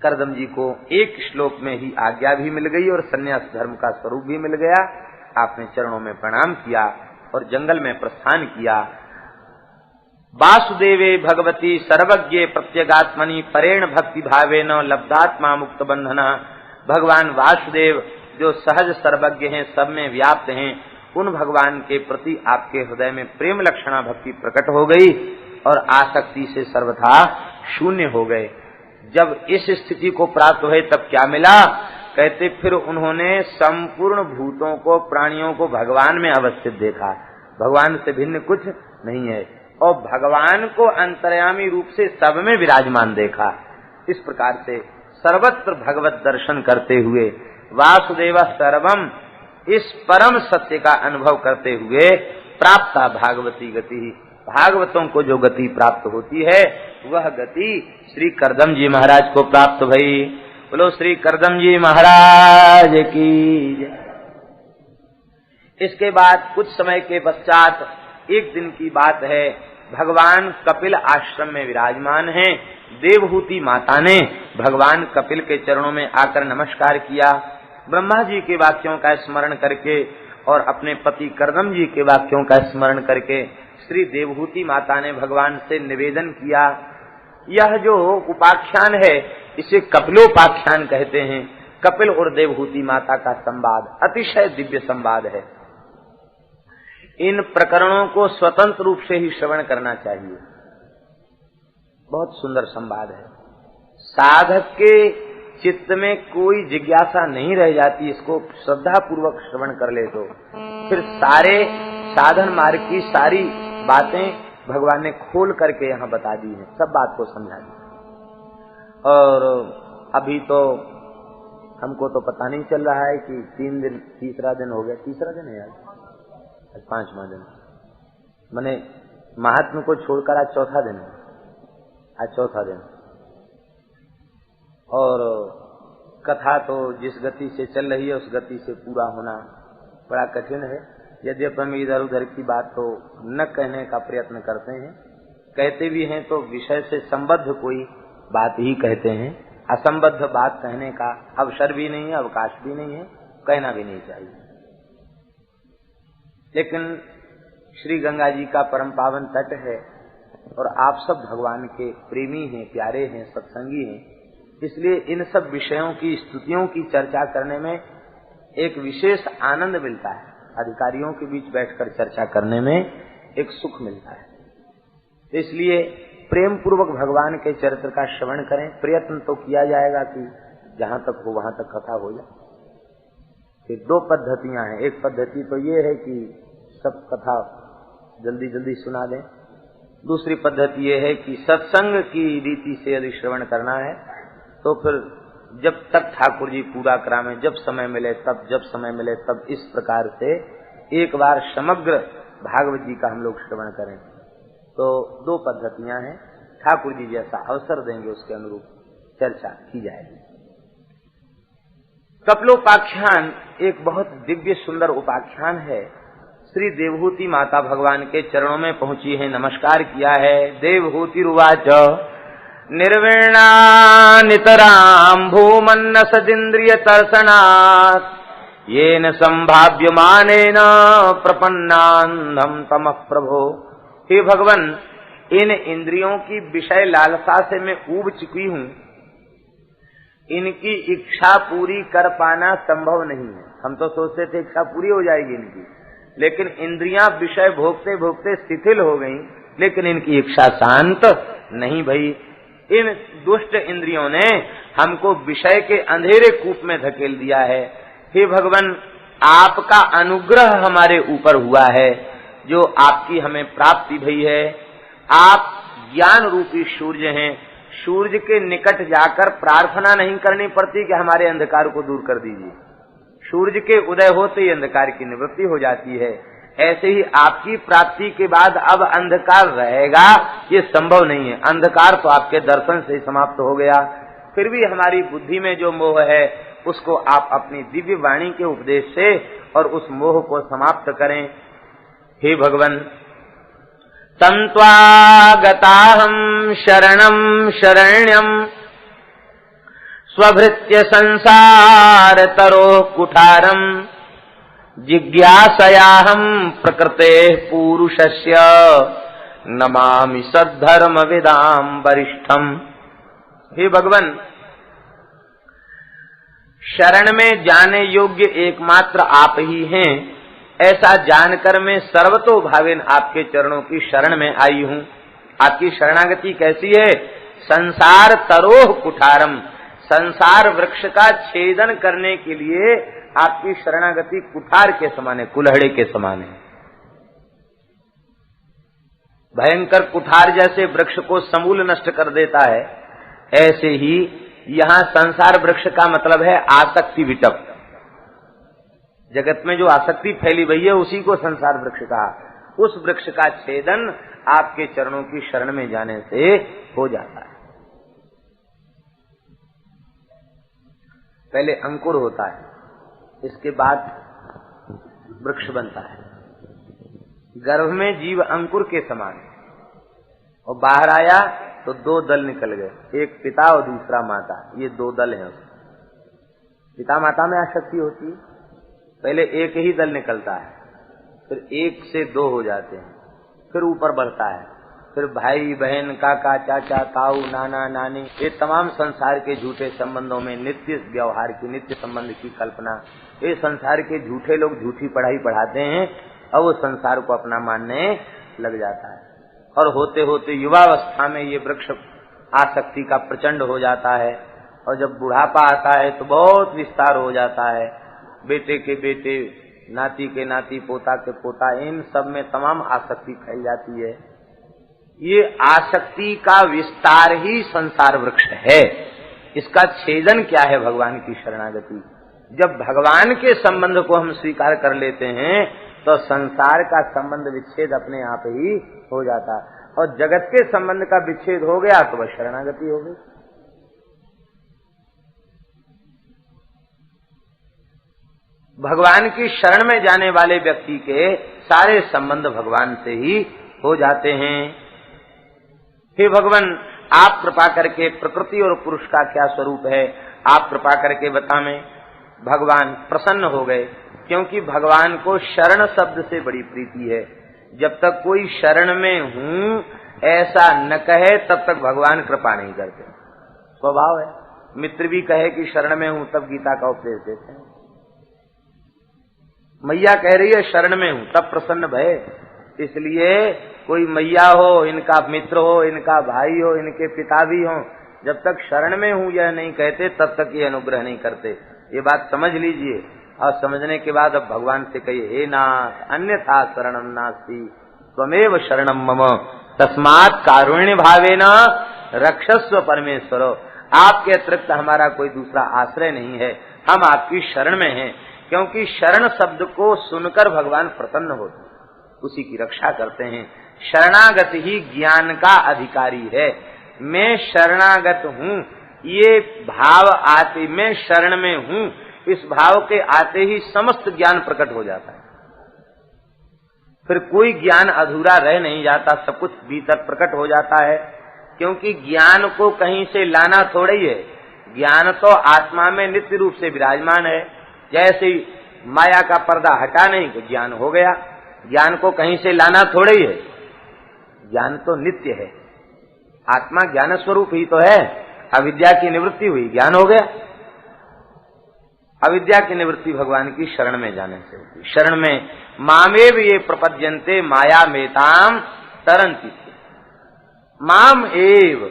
[SPEAKER 1] करदम जी को एक श्लोक में ही आज्ञा भी मिल गई और संन्यास धर्म का स्वरूप भी मिल गया। आपने चरणों में प्रणाम किया और जंगल में प्रस्थान किया। वासुदेवे भगवती सर्वज्ञे प्रत्यगात्मनि परेण भक्ति भावेन लब्धात्मा मुक्त बंधना। भगवान वासुदेव जो सहज सर्वज्ञ हैं, सब में व्याप्त हैं, उन भगवान के प्रति आपके हृदय में प्रेम लक्षणा भक्ति प्रकट हो गई और आसक्ति से सर्वथा शून्य हो गए। जब इस स्थिति को प्राप्त हुए तब क्या मिला? कहते फिर उन्होंने संपूर्ण भूतों को, प्राणियों को भगवान में अवस्थित देखा। भगवान से भिन्न कुछ नहीं है और भगवान को अंतर्यामी रूप से सब में विराजमान देखा। इस प्रकार से सर्वत्र भगवत दर्शन करते हुए वासुदेव सर्वम, इस परम सत्य का अनुभव करते हुए प्राप्ता भागवती गति, भागवतों को जो गति प्राप्त होती है वह गति श्री करदम जी महाराज को प्राप्त भई। बोलो श्री करदम जी महाराज की जय। इसके बाद कुछ समय के पश्चात एक दिन की बात है, भगवान कपिल आश्रम में विराजमान हैं। देवहूति माता ने भगवान कपिल के चरणों में आकर नमस्कार किया। ब्रह्मा जी के वाक्यों का स्मरण करके और अपने पति करदम जी के वाक्यों का स्मरण करके श्री देवहूति माता ने भगवान से निवेदन किया। यह जो उपाख्यान है इसे कपिलोपाख्यान कहते हैं। कपिल और देवहूति माता का संवाद अतिशय दिव्य संवाद है। इन प्रकरणों को स्वतंत्र रूप से ही श्रवण करना चाहिए। बहुत सुंदर संवाद है। साधक के चित्त में कोई जिज्ञासा नहीं रह जाती, इसको श्रद्धा पूर्वक श्रवण कर ले तो फिर सारे साधन मार्ग की सारी बातें भगवान ने खोल करके यहाँ बता दी है, सब बात को समझा दी। और अभी तो हमको तो पता नहीं चल रहा है कि 3 दिन, तीसरा दिन हो गया, तीसरा दिन है आज 5वां दिन, माने महात्मा को छोड़कर आज चौथा दिन है, आज चौथा दिन। और कथा तो जिस गति से चल रही है उस गति से पूरा होना बड़ा कठिन है। यद्यपि हम इधर उधर की बात तो न कहने का प्रयत्न करते हैं, कहते भी हैं तो विषय से संबद्ध कोई बात ही कहते हैं। असंबद्ध बात कहने का अवसर भी नहीं है, अवकाश भी नहीं है, कहना भी नहीं चाहिए। लेकिन श्री गंगा जी का परम पावन तट है और आप सब भगवान के प्रेमी हैं, प्यारे हैं, सत्संगी हैं, इसलिए इन सब विषयों की, स्तुतियों की चर्चा करने में एक विशेष आनंद मिलता है। अधिकारियों के बीच बैठकर चर्चा करने में एक सुख मिलता है। इसलिए प्रेम पूर्वक भगवान के चरित्र का श्रवण करें। प्रयत्न तो किया जाएगा कि जहां तक हो वहां तक कथा हो जाए। फिर 2 पद्धतियां हैं। एक पद्धति तो ये है कि सब कथा जल्दी जल्दी सुना दें। दूसरी पद्धति ये है कि सत्संग की रीति से यदि श्रवण करना है तो फिर जब तक ठाकुर जी पूरा करावें, जब समय मिले तब, जब समय मिले तब, इस प्रकार से एक बार समग्र भागवत जी का हम लोग श्रवण करें। तो 2 पद्धतियां हैं। ठाकुर जी जैसा अवसर देंगे उसके अनुरूप चर्चा की जाएगी। कपिलोपाख्यान एक बहुत दिव्य सुंदर उपाख्यान है। श्री देवहूति माता भगवान के चरणों में पहुंची है, नमस्कार किया है। देवहूति रुवाच निर्वीणा नितराम भूमन्न सदिन्द्रिय तर्सनात् येन संभाव्यमानेन प्रपन्नान्धम तमः प्रभो। हे भगवान, इन इंद्रियों की विषय लालसा से मैं ऊब चुकी हूँ। इनकी इच्छा पूरी कर पाना संभव नहीं है। हम तो सोचते थे इच्छा पूरी हो जाएगी इनकी, लेकिन इंद्रियां विषय भोगते भोगते शिथिल हो गईं, लेकिन इनकी इच्छा शांत नहीं भई। इन दुष्ट इंद्रियों ने हमको विषय के अंधेरे कूप में धकेल दिया है। हे भगवान, आपका अनुग्रह हमारे ऊपर हुआ है, जो आपकी हमें प्राप्ति भई है। आप ज्ञान रूपी सूर्य हैं। सूर्य के निकट जाकर प्रार्थना नहीं करनी पड़ती कि हमारे अंधकार को दूर कर दीजिए। सूर्य के उदय होते ही अंधकार की निवृत्ति हो जाती है। ऐसे ही आपकी प्राप्ति के बाद अब अंधकार रहेगा ये संभव नहीं है। अंधकार तो आपके दर्शन से समाप्त हो गया। फिर भी हमारी बुद्धि में जो मोह है उसको आप अपनी दिव्य वाणी के उपदेश से और उस मोह को समाप्त करें। हे भगवान, तन्त्वागताहं शरणं शरण्यं स्वभृत्य संसार तरो कुठारं जिज्ञासयाहं प्रकृते पुरुषस्य नमामि सद्धर्म विदाम वरिष्ठम। हे भगवान, शरण में जाने योग्य एकमात्र आप ही हैं, ऐसा जानकर मैं सर्वतोभावेन आपके चरणों की शरण में आई हूँ। आपकी शरणागति कैसी है? संसार तरोह कुठारम, संसार वृक्ष का छेदन करने के लिए आपकी शरणागति कुठार के समान है, कुल्हड़े के समान है। भयंकर कुठार जैसे वृक्ष को समूल नष्ट कर देता है, ऐसे ही यहाँ संसार वृक्ष का मतलब है आसक्ति विटप। जगत में जो आसक्ति फैली हुई है उसी को संसार वृक्ष कहा। उस वृक्ष का छेदन आपके चरणों की शरण में जाने से हो जाता है। पहले अंकुर होता है, इसके बाद वृक्ष बनता है। गर्भ में जीव अंकुर के समान है और बाहर आया तो दो दल निकल गए, एक पिता और दूसरा माता। ये दो दल हैं। पिता माता में आसक्ति होती है, पहले एक ही दल निकलता है, फिर एक से दो हो जाते हैं, फिर ऊपर बढ़ता है, फिर भाई बहन काका चाचा ताऊ नाना नानी, ये तमाम संसार के झूठे संबंधों में नित्य व्यवहार की, नित्य संबंध की कल्पना, ये संसार के झूठे लोग झूठी पढ़ाई पढ़ाते हैं और वो संसार को अपना मानने लग जाता है। और होते होते युवावस्था में ये वृक्ष आसक्ति का प्रचंड हो जाता है और जब बुढ़ापा आता है तो बहुत विस्तार हो जाता है। बेटे के बेटे, नाती के नाती, पोता के पोता, इन सब में तमाम आसक्ति फैल जाती है। ये आसक्ति का विस्तार ही संसार वृक्ष है। इसका छेदन क्या है? भगवान की शरणागति। जब भगवान के संबंध को हम स्वीकार कर लेते हैं तो संसार का संबंध विच्छेद अपने आप ही हो जाता है और जगत के संबंध का विच्छेद हो गया तो वह शरणागति हो गई। भगवान की शरण में जाने वाले व्यक्ति के सारे संबंध भगवान से ही हो जाते हैं। हे भगवान, आप कृपा करके प्रकृति और पुरुष का क्या स्वरूप है आप कृपा करके बताएं। भगवान प्रसन्न हो गए क्योंकि भगवान को शरण शब्द से बड़ी प्रीति है। जब तक कोई शरण में हूँ ऐसा न कहे तब तक भगवान कृपा नहीं करते। स्वभाव है, मित्र भी कहे कि शरण में हूँ तब गीता का उपदेश देते हैं। मैया कह रही है शरण में हूँ तब प्रसन्न भय। इसलिए कोई मैया हो, इनका मित्र हो, इनका भाई हो, इनके पिता भी हो, जब तक शरण में हूँ यह नहीं कहते तब तक ये अनुग्रह नहीं करते। ये बात समझ लीजिए और समझने के बाद अब भगवान से कहिए, हे नाथ अन्यथा शरणम नास्ति त्वमेव शरणम मम तस्मात् कारुण्य भावेन रक्षस्व परमेश्वरो। आपके अतिरिक्त हमारा कोई दूसरा आश्रय नहीं है, हम आपकी शरण में हैं। क्योंकि शरण शब्द को सुनकर भगवान प्रसन्न होते, उसी की रक्षा करते हैं। शरणागत ही ज्ञान का अधिकारी है। मैं शरणागत हूँ, ये भाव आते, मैं शरण में हूँ, इस भाव के आते ही समस्त ज्ञान प्रकट हो जाता है। फिर कोई ज्ञान अधूरा रह नहीं जाता, सब कुछ भीतर प्रकट हो जाता है। क्योंकि ज्ञान को कहीं से लाना थोड़ा ही है, ज्ञान तो आत्मा में नित्य रूप से विराजमान है। जैसे माया का पर्दा हटा नहीं तो ज्ञान हो गया। ज्ञान को कहीं से लाना थोड़ा ही है, ज्ञान तो नित्य है। आत्मा ज्ञान स्वरूप ही तो है। अविद्या की निवृत्ति हुई, ज्ञान हो गया। अविद्या की निवृत्ति भगवान की शरण में जाने से होती। शरण में मामेव ये प्रपद्यन्ते माया मेताम तरंती। माम एव,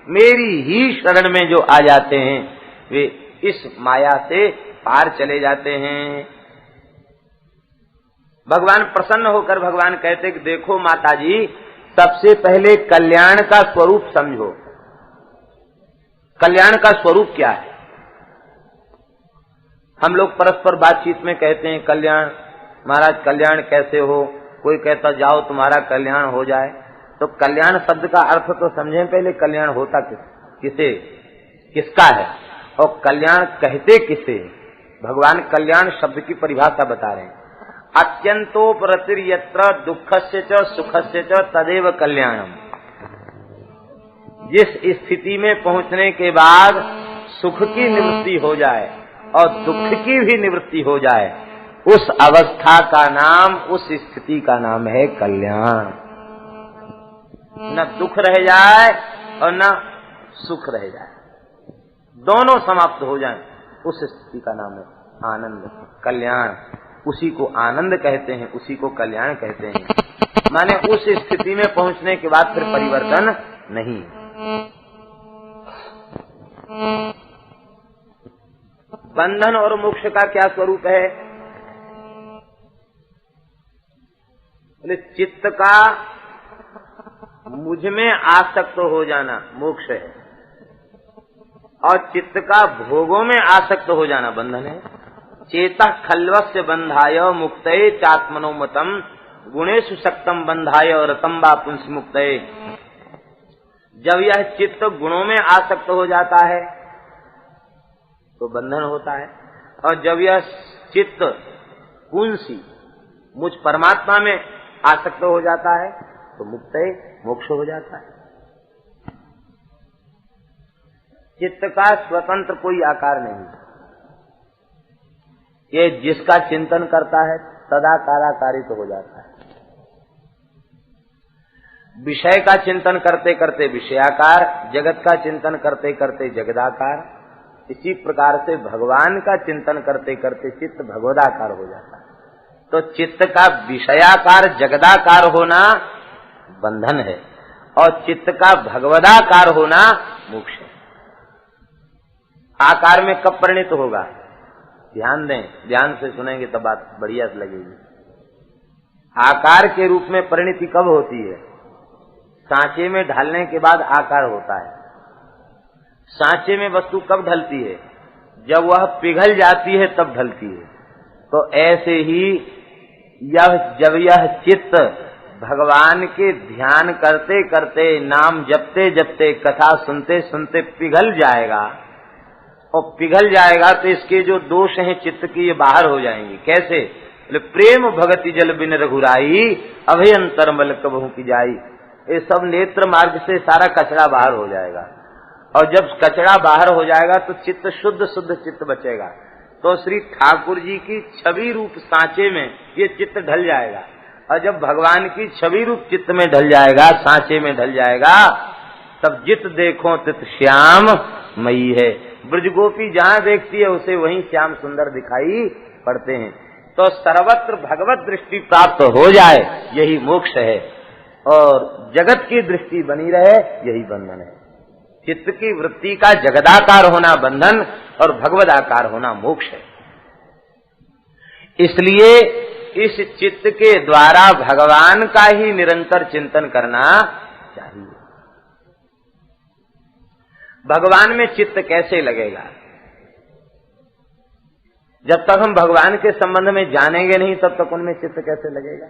[SPEAKER 1] मेरी ही शरण में जो आ जाते हैं वे इस माया से पार चले जाते हैं। भगवान प्रसन्न होकर भगवान कहते कि देखो माता जी, सबसे पहले कल्याण का स्वरूप समझो। कल्याण का स्वरूप क्या है? हम लोग परस्पर बातचीत में कहते हैं कल्याण, महाराज कल्याण कैसे हो? कोई कहता जाओ तुम्हारा कल्याण हो जाए। तो कल्याण शब्द का अर्थ तो समझें पहले, कल्याण होता किसे, किसका है और कल्याण कहते किसे? भगवान कल्याण शब्द की परिभाषा बता रहे हैं। अत्यंतोपरतिर यत्र दुःखस्य च सुखस्य च तदेव कल्याणम। जिस स्थिति में पहुंचने के बाद सुख की निवृत्ति हो जाए और दुख की भी निवृत्ति हो जाए, उस अवस्था का नाम, उस स्थिति का नाम है कल्याण। न दुख रह जाए और न सुख रह जाए, दोनों समाप्त हो जाएं, उस स्थिति का नाम है आनंद, कल्याण। उसी को आनंद कहते हैं, उसी को कल्याण कहते हैं। माने उस स्थिति में पहुंचने के बाद फिर परिवर्तन नहीं। बंधन और मोक्ष का क्या स्वरूप है? बोले चित्त का मुझ में आसक्त हो जाना मोक्ष है, और चित्त का भोगों में आसक्त हो जाना बंधन है। चेता खल्वस्य बंधाय मुक्तये चात्मनोमतम गुणेषु सक्तम बंधाय रतम वा पुंस मुक्तये। जब यह चित्त गुणों में आसक्त हो जाता है तो बंधन होता है, और जब यह चित्त पुंसी मुझ परमात्मा में आसक्त हो जाता है तो मुक्तये मोक्ष हो जाता है। चित्त का स्वतंत्र कोई आकार नहीं, ये जिसका चिंतन करता है तदाकाराकारित हो जाता है। विषय का चिंतन करते करते विषयाकार, जगत का चिंतन करते करते जगदाकार, इसी प्रकार से भगवान का चिंतन करते करते चित्त भगवदाकार हो जाता है। तो चित्त का विषयाकार जगदाकार होना बंधन है, और चित्त का भगवदाकार होना मोक्ष है। आकार में कब परिणित होगा? ध्यान दें, ध्यान से सुनेंगे तब बात बढ़िया लगेगी। आकार के रूप में परिणति कब होती है? सांचे में ढलने के बाद आकार होता है। सांचे में वस्तु कब ढलती है? जब वह पिघल जाती है तब ढलती है। तो ऐसे ही जब यह चित्त भगवान के ध्यान करते करते, नाम जपते जपते, कथा सुनते सुनते पिघल जाएगा, और पिघल जाएगा तो इसके जो दोष हैं चित्त की ये बाहर हो जाएंगे। कैसे? प्रेम भगति जल बिन रघुराई अभयंतर मल कबहू की जाई। ये सब नेत्र मार्ग से सारा कचरा बाहर हो जाएगा, और जब कचरा बाहर हो जाएगा तो चित्त शुद्ध शुद्ध चित्त बचेगा। तो श्री ठाकुर जी की छवि रूप सांचे में ये चित्त ढल जाएगा, और जब भगवान की छवि रूप चित्त में ढल जाएगा, सांचे में ढल जाएगा, तब जित देखो तित श्याम मई है। ब्रज गोपी जहाँ देखती है उसे वहीं श्याम सुंदर दिखाई पड़ते हैं। तो सर्वत्र भगवत दृष्टि प्राप्त हो जाए यही मोक्ष है, और जगत की दृष्टि बनी रहे यही बंधन है। चित्त की वृत्ति का जगदाकार होना बंधन और भगवदाकार होना मोक्ष है। इसलिए इस चित्त के द्वारा भगवान का ही निरंतर चिंतन करना चाहिए। भगवान में चित्त कैसे लगेगा? जब तक हम भगवान के संबंध में जानेंगे नहीं तब तक उनमें चित्त कैसे लगेगा?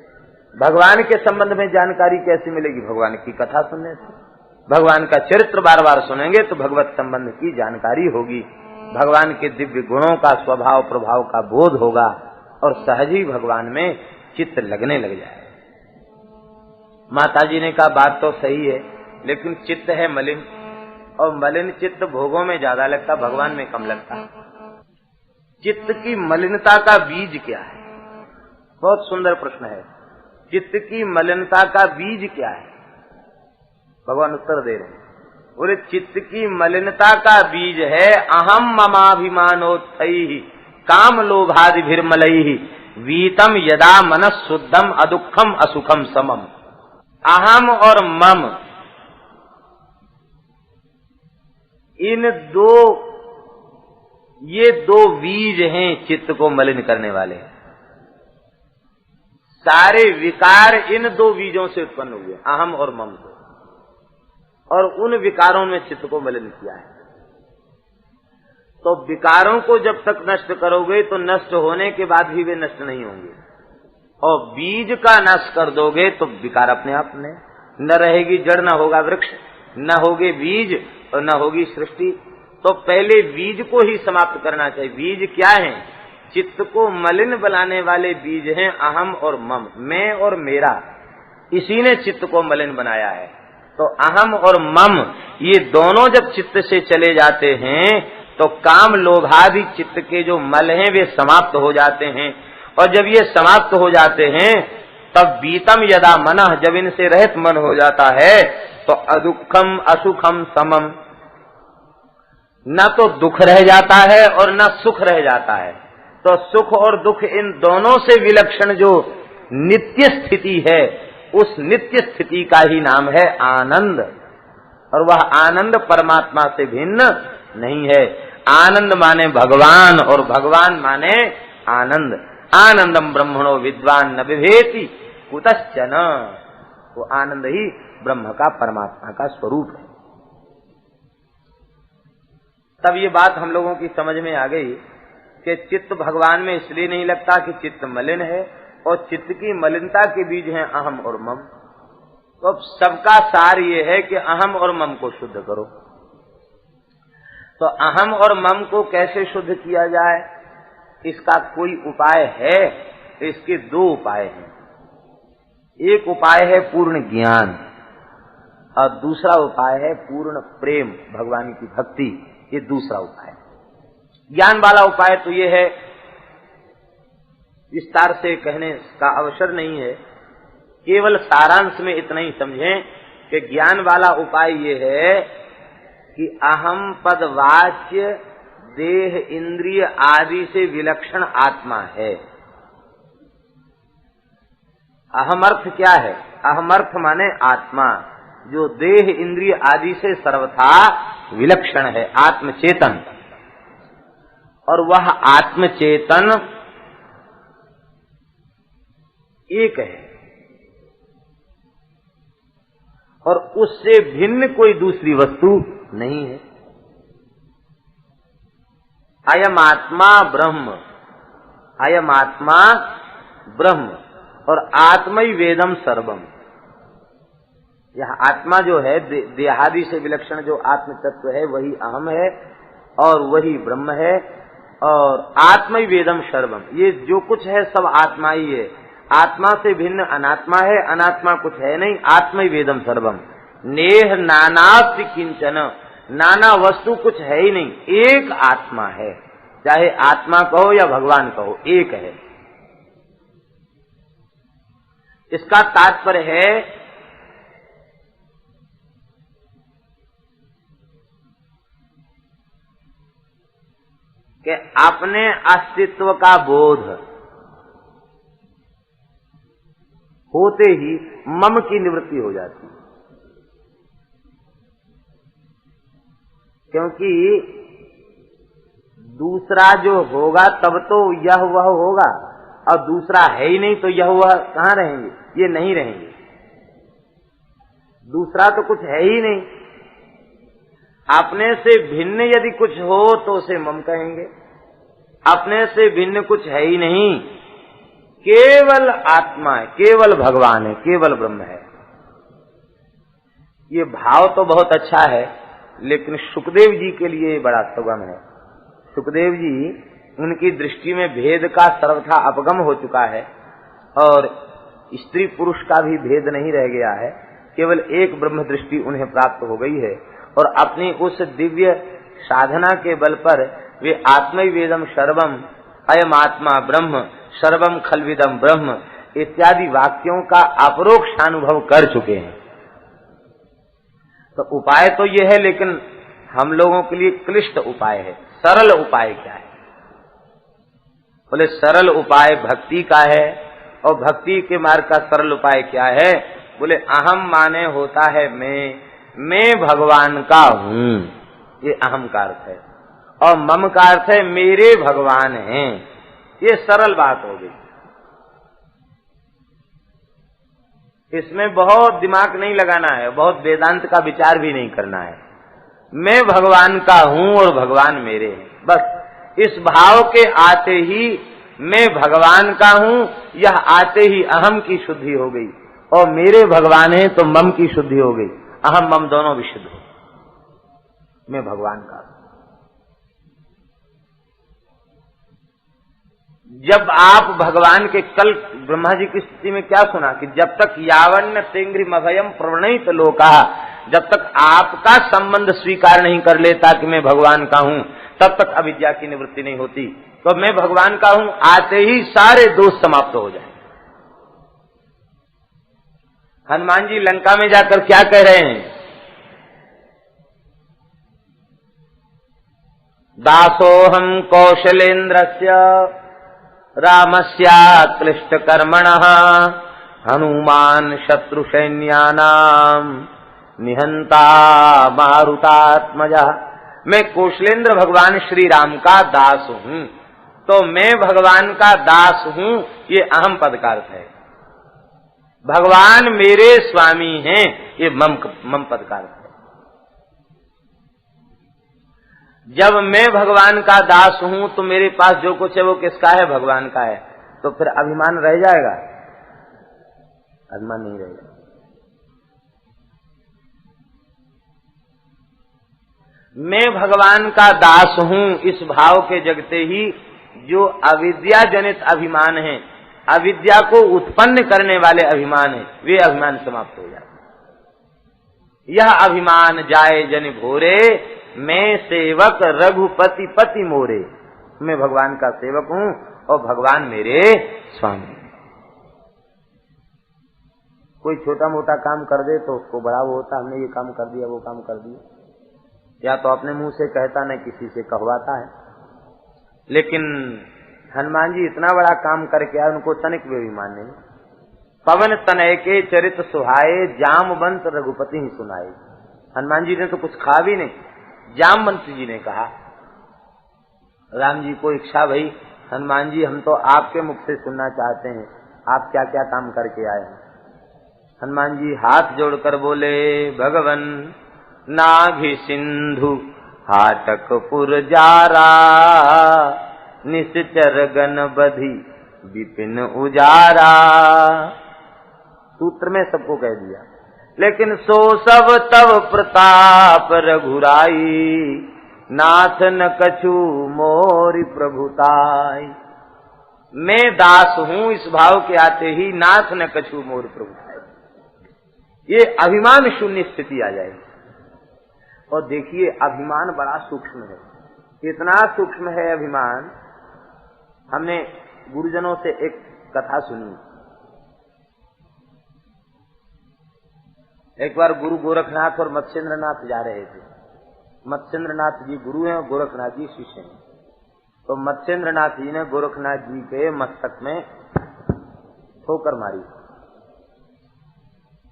[SPEAKER 1] भगवान के संबंध में जानकारी कैसे मिलेगी? भगवान की कथा सुनने से। भगवान का चरित्र बार बार सुनेंगे तो भगवत संबंध की जानकारी होगी, भगवान के दिव्य गुणों का, स्वभाव प्रभाव का बोध होगा, और सहज ही भगवान में चित्त लगने लग जाए। माता जी ने कहा बात तो सही है, लेकिन चित्त है मलिन, और मलिन चित्त भोगों में ज्यादा लगता, भगवान में कम लगता। चित्त की मलिनता का बीज क्या है? बहुत सुंदर प्रश्न है। चित्त की मलिनता का बीज क्या है? भगवान उत्तर दे रहे हैं, बोले चित्त की मलिनता का बीज है अहम ममाभिमानोत्थैः काम लोभादिभिर्मलैः वीतम यदा मनः शुद्धम अदुःखम असुखम समम। अहम और मम, ये दो बीज हैं चित्त को मलिन करने वाले। सारे विकार इन दो बीजों से उत्पन्न हुए, अहम और मम से, और उन विकारों में चित्त को मलिन किया है। तो विकारों को जब तक नष्ट करोगे तो नष्ट होने के बाद भी वे नष्ट नहीं होंगे, और बीज का नाश कर दोगे तो विकार अपने आप में न रहेगी, जड़ न होगा वृक्ष, न होगे बीज और न होगी सृष्टि। तो पहले बीज को ही समाप्त करना चाहिए। बीज क्या है? चित्त को मलिन बनाने वाले बीज हैं अहम और मम, मैं और मेरा। इसी ने चित्त को मलिन बनाया है। तो अहम और मम ये दोनों जब चित्त से चले जाते हैं तो काम लोभादि चित्त के जो मल हैं वे समाप्त हो जाते हैं, और जब ये समाप्त हो जाते हैं तब बीतम यदा मनः, जब इनसे रहित मन हो जाता है तो अदुखम असुखम समम, न तो दुख रह जाता है और न सुख रह जाता है। तो सुख और दुख इन दोनों से विलक्षण जो नित्य स्थिति है, उस नित्य स्थिति का ही नाम है आनंद। और वह आनंद परमात्मा से भिन्न नहीं है। आनंद माने भगवान और भगवान माने आनंद। आनंदम ब्रह्मणो विद्वान न बिभेति कुतश्चन, वो आनंद ही ब्रह्म का, परमात्मा का स्वरूप है। तब ये बात हम लोगों की समझ में आ गई कि चित्त भगवान में इसलिए नहीं लगता कि चित्त मलिन है, और चित्त की मलिनता के बीज हैं अहम और मम। तो अब सबका सार ये है कि अहम और मम को शुद्ध करो। तो अहम और मम को कैसे शुद्ध किया जाए, इसका कोई उपाय है? इसके दो उपाय हैं। एक उपाय है पूर्ण ज्ञान, और दूसरा उपाय है पूर्ण प्रेम, भगवान की भक्ति। ये दूसरा उपाय है। ज्ञान वाला उपाय तो ये है, विस्तार से कहने का अवसर नहीं है, केवल सारांश में इतना ही समझें कि ज्ञान वाला उपाय ये है कि अहम पद वाच्य देह इंद्रिय आदि से विलक्षण आत्मा है। अहमर्थ क्या है? अहमर्थ माने आत्मा, जो देह इंद्रिय आदि से सर्वथा विलक्षण है, आत्मचेतन। और वह आत्मचेतन एक है, और उससे भिन्न कोई दूसरी वस्तु नहीं है। अयम आत्मा ब्रह्म, अयम आत्मा ब्रह्म, और आत्मै वेदम सर्वम। यह आत्मा जो है, देहादि से विलक्षण जो आत्म तत्व है, वही अहम है और वही ब्रह्म है। और आत्मै वेदम सर्वम, ये जो कुछ है सब आत्मा ही है। आत्मा से भिन्न अनात्मा है, अनात्मा कुछ है नहीं। आत्मै वेदम सर्वम, नेह नानास्ति किंचन, नाना वस्तु कुछ है ही नहीं, एक आत्मा है। चाहे आत्मा कहो या भगवान कहो, एक है। इसका तात्पर्य है कि अपने अस्तित्व का बोध होते ही मम की निवृत्ति हो जाती है। क्योंकि दूसरा जो होगा तब तो यह वह होगा, और दूसरा है ही नहीं तो यह वह कहाँ रहेंगे? ये नहीं रहेंगे। दूसरा तो कुछ है ही नहीं। अपने से भिन्न यदि कुछ हो तो उसे मम कहेंगे। अपने से भिन्न कुछ है ही नहीं, केवल आत्मा है, केवल भगवान है, केवल ब्रह्म है। ये भाव तो बहुत अच्छा है, लेकिन सुखदेव जी के लिए बड़ा सुगम है। सुखदेव जी, उनकी दृष्टि में भेद का सर्वथा अपगम हो चुका है, और स्त्री पुरुष का भी भेद नहीं रह गया है। केवल एक ब्रह्म दृष्टि उन्हें प्राप्त हो गई है, और अपनी उस दिव्य साधना के बल पर वे आत्मै वेदम सर्वम, अयम आत्मा ब्रह्म, सर्वम खलविदम ब्रह्म इत्यादि वाक्यों का अपरोक्ष अनुभव कर चुके हैं। तो उपाय तो यह है, लेकिन हम लोगों के लिए क्लिष्ट उपाय है। सरल उपाय क्या है? बोले सरल उपाय भक्ति का है। और भक्ति के मार्ग का सरल उपाय क्या है? बोले अहम माने होता है मैं भगवान का हूँ, ये अहम का अर्थ है। और मम का अर्थ है मेरे भगवान हैं। ये सरल बात हो गई। इसमें बहुत दिमाग नहीं लगाना है, बहुत वेदांत का विचार भी नहीं करना है। मैं भगवान का हूँ और भगवान मेरे हैं, बस इस भाव के आते ही मैं भगवान का हूँ, यह आते ही अहम की शुद्धि हो गई। और मेरे भगवान हैं तो मम की शुद्धि हो गई, अहम मम दोनों विशुद्ध हो। मैं भगवान का हूं। जब आप भगवान के, कल ब्रह्मा जी की स्थिति में क्या सुना कि जब तक यावन्न तेंग्रिम अभयम प्रवणित लोका, जब तक आपका संबंध स्वीकार नहीं कर लेता कि मैं भगवान का हूं, तब तक अविद्या की निवृत्ति नहीं होती। तो मैं भगवान का हूं आते ही सारे दोष समाप्त हो जाए। हनुमान जी लंका में जाकर क्या कह रहे हैं? दासोहम कौशलेन्द्रस्य रामस्या क्लिष्ट कर्मणः हनुमान शत्रु सैन्यानाम निहंता मारुतात्मजा। मैं कौशलेंद्र भगवान श्री राम का दास हूँ। तो मैं भगवान का दास हूँ, ये अहम पद का अर्थ है। भगवान मेरे स्वामी हैं, ये मम पद का अर्थ है। जब मैं भगवान का दास हूं तो मेरे पास जो कुछ है वो किसका है? भगवान का है। तो फिर अभिमान रह जाएगा? अभिमान नहीं रहेगा। मैं भगवान का दास हूं, इस भाव के जगते ही जो अविद्या जनित अभिमान है, अविद्या को उत्पन्न करने वाले अभिमान है, वे अभिमान समाप्त हो जाते। यह अभिमान जाए जन भोरे, मैं सेवक रघुपति पति मोरे। मैं भगवान का सेवक हूं और भगवान मेरे स्वामी। कोई छोटा मोटा काम कर दे तो उसको बड़ा वो होता, हमने ये काम कर दिया, वो काम कर दिया, या तो अपने मुंह से कहता, न किसी से कहवाता है। लेकिन हनुमान जी इतना बड़ा काम करके आए, उनको तनिक भी अभिमान नहीं। पवन तनय के चरित सुहाए, जामवंत रघुपति ही सुनाए। हनुमान जी ने तो कुछ कहा भी नहीं। जामवंत जी ने कहा, राम जी को इच्छा भई, हनुमान जी हम तो आपके मुख से सुनना चाहते हैं, आप क्या क्या काम करके आए हैं। हनुमान जी हाथ जोड़कर बोले, भगवन नाभि सिंधु हाटकपुर जारा, निश्चर गण बधि विपिन उजारा। सूत्र में सबको कह दिया। लेकिन सो सब तव प्रताप रघुराई, नाथ न कछु मोरि प्रभुताई। मैं दास हूं, इस भाव के आते ही नाथ न कछु मोर प्रभुताई। ये अभिमान शून्य स्थिति आ जाएगी। और देखिए अभिमान बड़ा सूक्ष्म है, इतना सूक्ष्म है अभिमान। हमने गुरुजनों से एक कथा सुनी। एक बार गुरु गोरखनाथ और मत्स्येंद्रनाथ जा रहे थे। मत्स्येंद्रनाथ जी गुरु हैं और गोरखनाथ जी शिष्य हैं। तो मत्स्येंद्रनाथ जी ने गोरखनाथ जी के मस्तक में ठोकर मारी।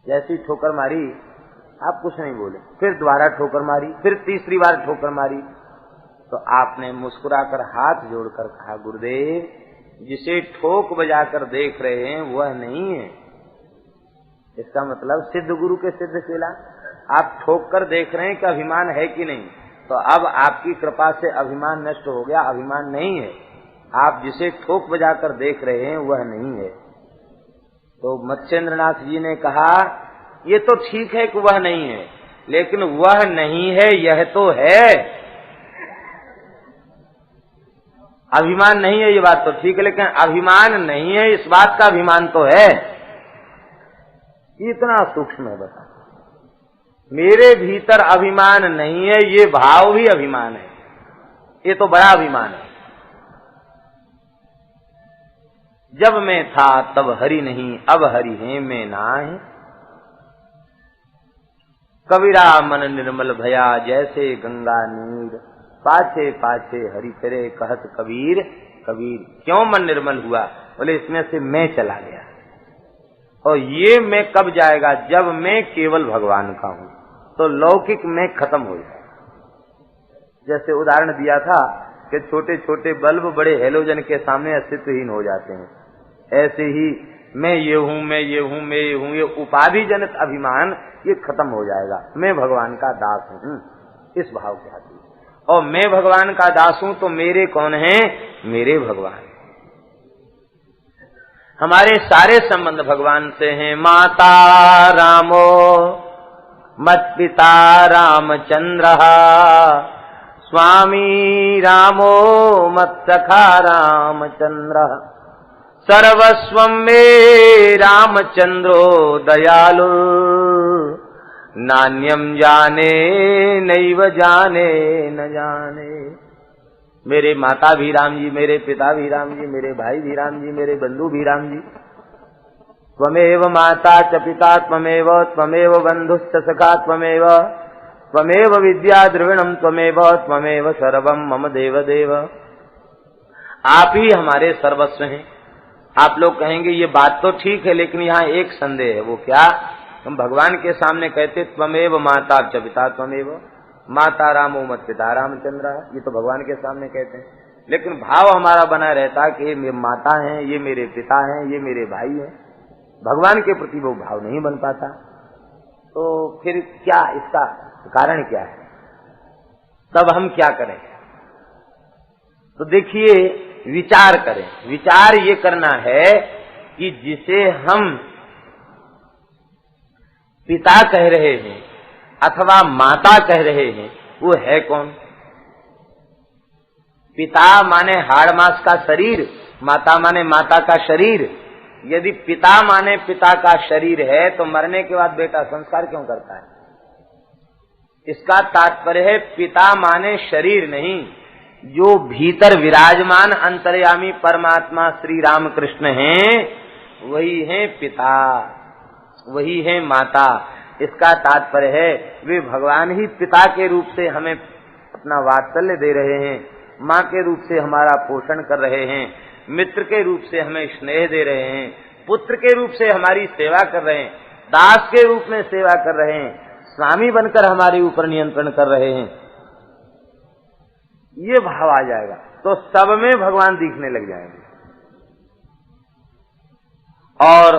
[SPEAKER 1] जैसी ठोकर मारी, आप कुछ नहीं बोले। फिर दोबारा ठोकर मारी, फिर तीसरी बार ठोकर मारी। तो आपने मुस्कुराकर हाथ जोड़कर कहा, गुरुदेव, जिसे ठोक बजाकर देख रहे हैं वह नहीं है। इसका मतलब सिद्ध गुरु के सिद्ध चेला। आप ठोक कर देख रहे हैं कि अभिमान है कि नहीं, तो अब आपकी कृपा से अभिमान नष्ट हो गया, अभिमान नहीं है। आप जिसे ठोक बजाकर देख रहे हैं वह नहीं है। तो मत्स्येंद्रनाथ जी ने कहा, ये तो ठीक है कि वह नहीं है, लेकिन वह नहीं है यह तो है। अभिमान नहीं है ये बात तो ठीक है, लेकिन अभिमान नहीं है इस बात का अभिमान तो है। इतना सूक्ष्म है। बता, मेरे भीतर अभिमान नहीं है, ये भाव भी अभिमान है। ये तो बड़ा अभिमान है। जब मैं था तब हरि नहीं, अब हरि है मैं ना है। कबीरा मन निर्मल भया, जैसे गंगा नीर, पाछे पाछे हरि फिरे, कहत कबीर कबीर। क्यों मन निर्मल हुआ? बोले इसमें से मैं चला गया। और ये मैं कब जाएगा? जब मैं केवल भगवान का हूं, तो लौकिक मैं खत्म हो जाए। जैसे उदाहरण दिया था कि छोटे छोटे बल्ब बड़े हेलोजन के सामने अस्तित्वहीन हो जाते हैं, ऐसे ही मैं ये हूं, मैं ये हूं, मैं ये हूं, ये उपाधि जनित अभिमान ये खत्म हो जाएगा। मैं भगवान का दास हूं, इस भाव के आती। और मैं भगवान का दास हूं तो मेरे कौन है? मेरे भगवान। हमारे सारे संबंध भगवान से हैं। माता रामो मत पिता रामचंद्र, स्वामी रामो मत सखा रामचंद्र, सर्वस्वं मे रामचंद्रो दयालु, नान्यम जाने नैव जाने न जाने। मेरे माता भी राम जी, मेरे पिता भी राम जी, मेरे भाई भी राम जी, मेरे बंधु भी राम जी, त्वमेव माता च पिता त्वमेव बन्धुश्च सखा त्वमेव विद्या द्रविणम त्वमेव सर्वम मम देव देव। आप ही हमारे सर्वस्व हैं। आप लोग कहेंगे ये बात तो ठीक है, लेकिन यहाँ एक संदेह है। वो क्या? हम भगवान के सामने कहते त्वमेव माता च पिता माता रामो मत पिता रामचंद्र, ये तो भगवान के सामने कहते हैं, लेकिन भाव हमारा बना रहता कि ये मेरी माता हैं, ये मेरे पिता हैं, ये मेरे भाई हैं। भगवान के प्रति वो भाव नहीं बन पाता। तो फिर क्या, इसका कारण क्या है? तब हम क्या करें? तो देखिए, विचार करें। विचार ये करना है कि जिसे हम पिता कह रहे हैं अथवा माता कह रहे हैं, वो है कौन? पिता माने हाड़ मांस का शरीर, माता माने माता का शरीर। यदि पिता माने पिता का शरीर है तो मरने के बाद बेटा संस्कार क्यों करता है? इसका तात्पर्य है पिता माने शरीर नहीं, जो भीतर विराजमान अंतर्यामी परमात्मा श्री राम कृष्ण हैं, वही हैं पिता, वही हैं माता। इसका तात्पर्य है वे भगवान ही पिता के रूप से हमें अपना वात्सल्य दे रहे हैं, माँ के रूप से हमारा पोषण कर रहे हैं, मित्र के रूप से हमें स्नेह दे रहे हैं, पुत्र के रूप से हमारी सेवा कर रहे हैं, दास के रूप में सेवा कर रहे हैं, स्वामी बनकर हमारे ऊपर नियंत्रण कर रहे हैं। ये भाव आ जाएगा तो सब में भगवान दिखने लग जाएंगे। और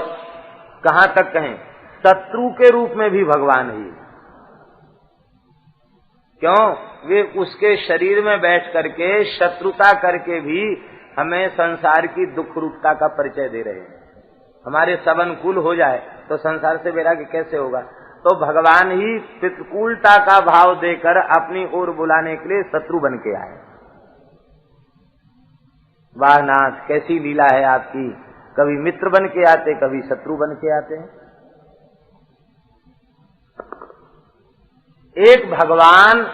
[SPEAKER 1] कहां तक कहें, शत्रु के रूप में भी भगवान ही। क्यों? वे उसके शरीर में बैठ करके शत्रुता करके भी हमें संसार की दुख रूपता का परिचय दे रहे हैं। हमारे सब अनुकूल हो जाए तो संसार से वैराग्य कैसे होगा? तो भगवान ही प्रतिकूलता का भाव देकर अपनी ओर बुलाने के लिए शत्रु बन के आए। वाह नाथ, कैसी लीला है आपकी। कभी मित्र बन के आते, कभी शत्रु बन के आते हैं। एक भगवान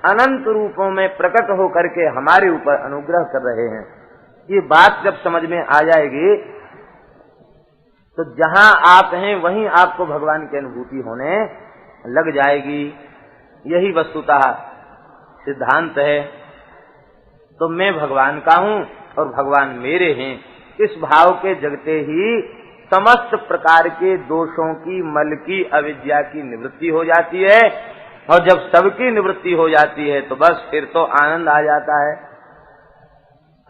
[SPEAKER 1] अनंत रूपों में प्रकट होकर के हमारे ऊपर अनुग्रह कर रहे हैं। ये बात जब समझ में आ जाएगी तो जहां आप हैं वहीं आपको भगवान की अनुभूति होने लग जाएगी। यही वस्तुतः सिद्धांत है। तो मैं भगवान का हूं और भगवान मेरे हैं, इस भाव के जगते ही समस्त प्रकार के दोषों की, मल की, अविद्या की निवृत्ति हो जाती है। और जब सबकी निवृत्ति हो जाती है तो बस फिर तो आनंद आ जाता है।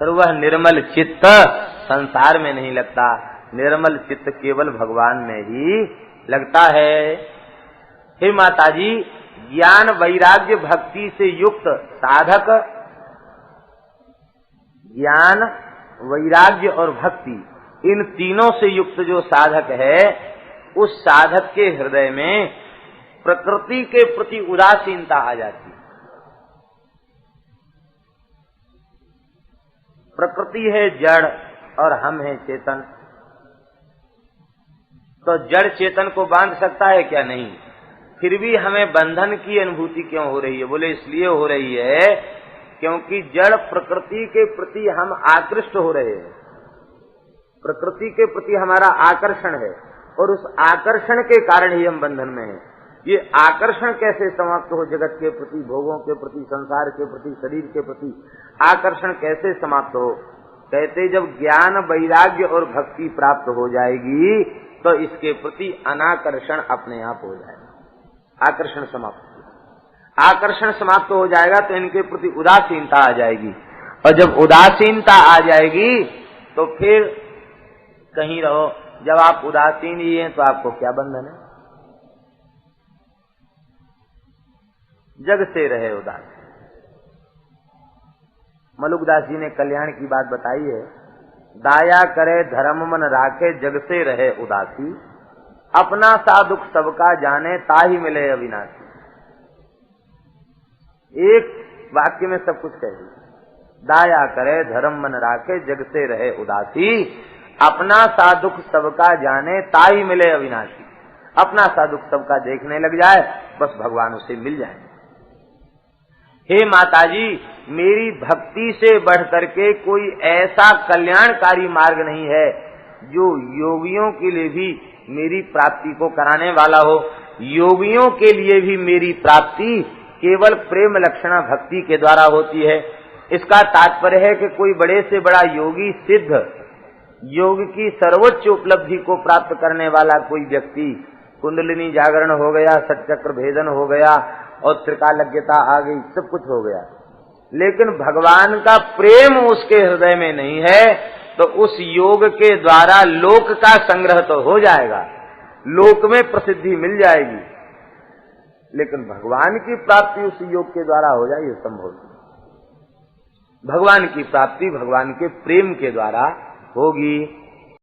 [SPEAKER 1] फिर वह निर्मल चित्त संसार में नहीं लगता, निर्मल चित्त केवल भगवान में ही लगता है। हे माता जी, ज्ञान वैराग्य भक्ति से युक्त साधक, ज्ञान वैराग्य और भक्ति, इन तीनों से युक्त जो साधक है, उस साधक के हृदय में प्रकृति के प्रति उदासीनता आ जाती है। प्रकृति है जड़ और हम हैं चेतन। तो जड़ चेतन को बांध सकता है क्या? नहीं। फिर भी हमें बंधन की अनुभूति क्यों हो रही है? बोले इसलिए हो रही है क्योंकि जड़ प्रकृति के प्रति हम आकृष्ट हो रहे हैं। प्रकृति के प्रति हमारा आकर्षण है और उस आकर्षण के कारण ही हम बंधन में हैं। ये आकर्षण कैसे समाप्त हो? जगत के प्रति, भोगों के प्रति, संसार के प्रति, शरीर के प्रति आकर्षण कैसे समाप्त हो? कहते जब ज्ञान वैराग्य और भक्ति प्राप्त हो जाएगी तो इसके प्रति अनाकर्षण अपने आप हो जाएगा। आकर्षण समाप्त हो जाएगा तो इनके प्रति उदासीनता आ जाएगी, और जब उदासीनता आ जाएगी तो फिर कहीं रहो। जब आप उदासीन ही हैं तो आपको क्या बंधन है? जग से रहे उदासीन। मलुकदास जी ने कल्याण की बात बताई है, दाया करे धर्म मन राखे, जग से रहे उदासी, अपना सा दुख सबका जाने, ताही मिले अविनाशी। एक वाक्य में सब कुछ कह दिया। दाया करे धर्म मन राखे, जग से रहे उदासी, अपना सा दुख सबका जाने, ताही मिले अविनाशी। अपना सा दुख सबका देखने लग जाए, बस भगवान उसे मिल जाए। हे माताजी, मेरी भक्ति से बढ़ करके कोई ऐसा कल्याणकारी मार्ग नहीं है जो योगियों के लिए भी मेरी प्राप्ति को कराने वाला हो। योगियों के लिए भी मेरी प्राप्ति केवल प्रेम लक्षणा भक्ति के द्वारा होती है। इसका तात्पर्य है कि कोई बड़े से बड़ा योगी सिद्ध, योग की सर्वोच्च उपलब्धि को प्राप्त करने वाला कोई व्यक्ति, कुंडलिनी जागरण हो गया, सतचक्र भेदन हो गया और त्रिकालज्ञता आ गई, सब कुछ हो गया, लेकिन भगवान का प्रेम उसके हृदय में नहीं है, तो उस योग के द्वारा लोक का संग्रह तो हो जाएगा, लोक में प्रसिद्धि मिल जाएगी, लेकिन भगवान की प्राप्ति उस योग के द्वारा हो जाए ये संभव नहीं। भगवान की प्राप्ति भगवान के प्रेम के द्वारा होगी।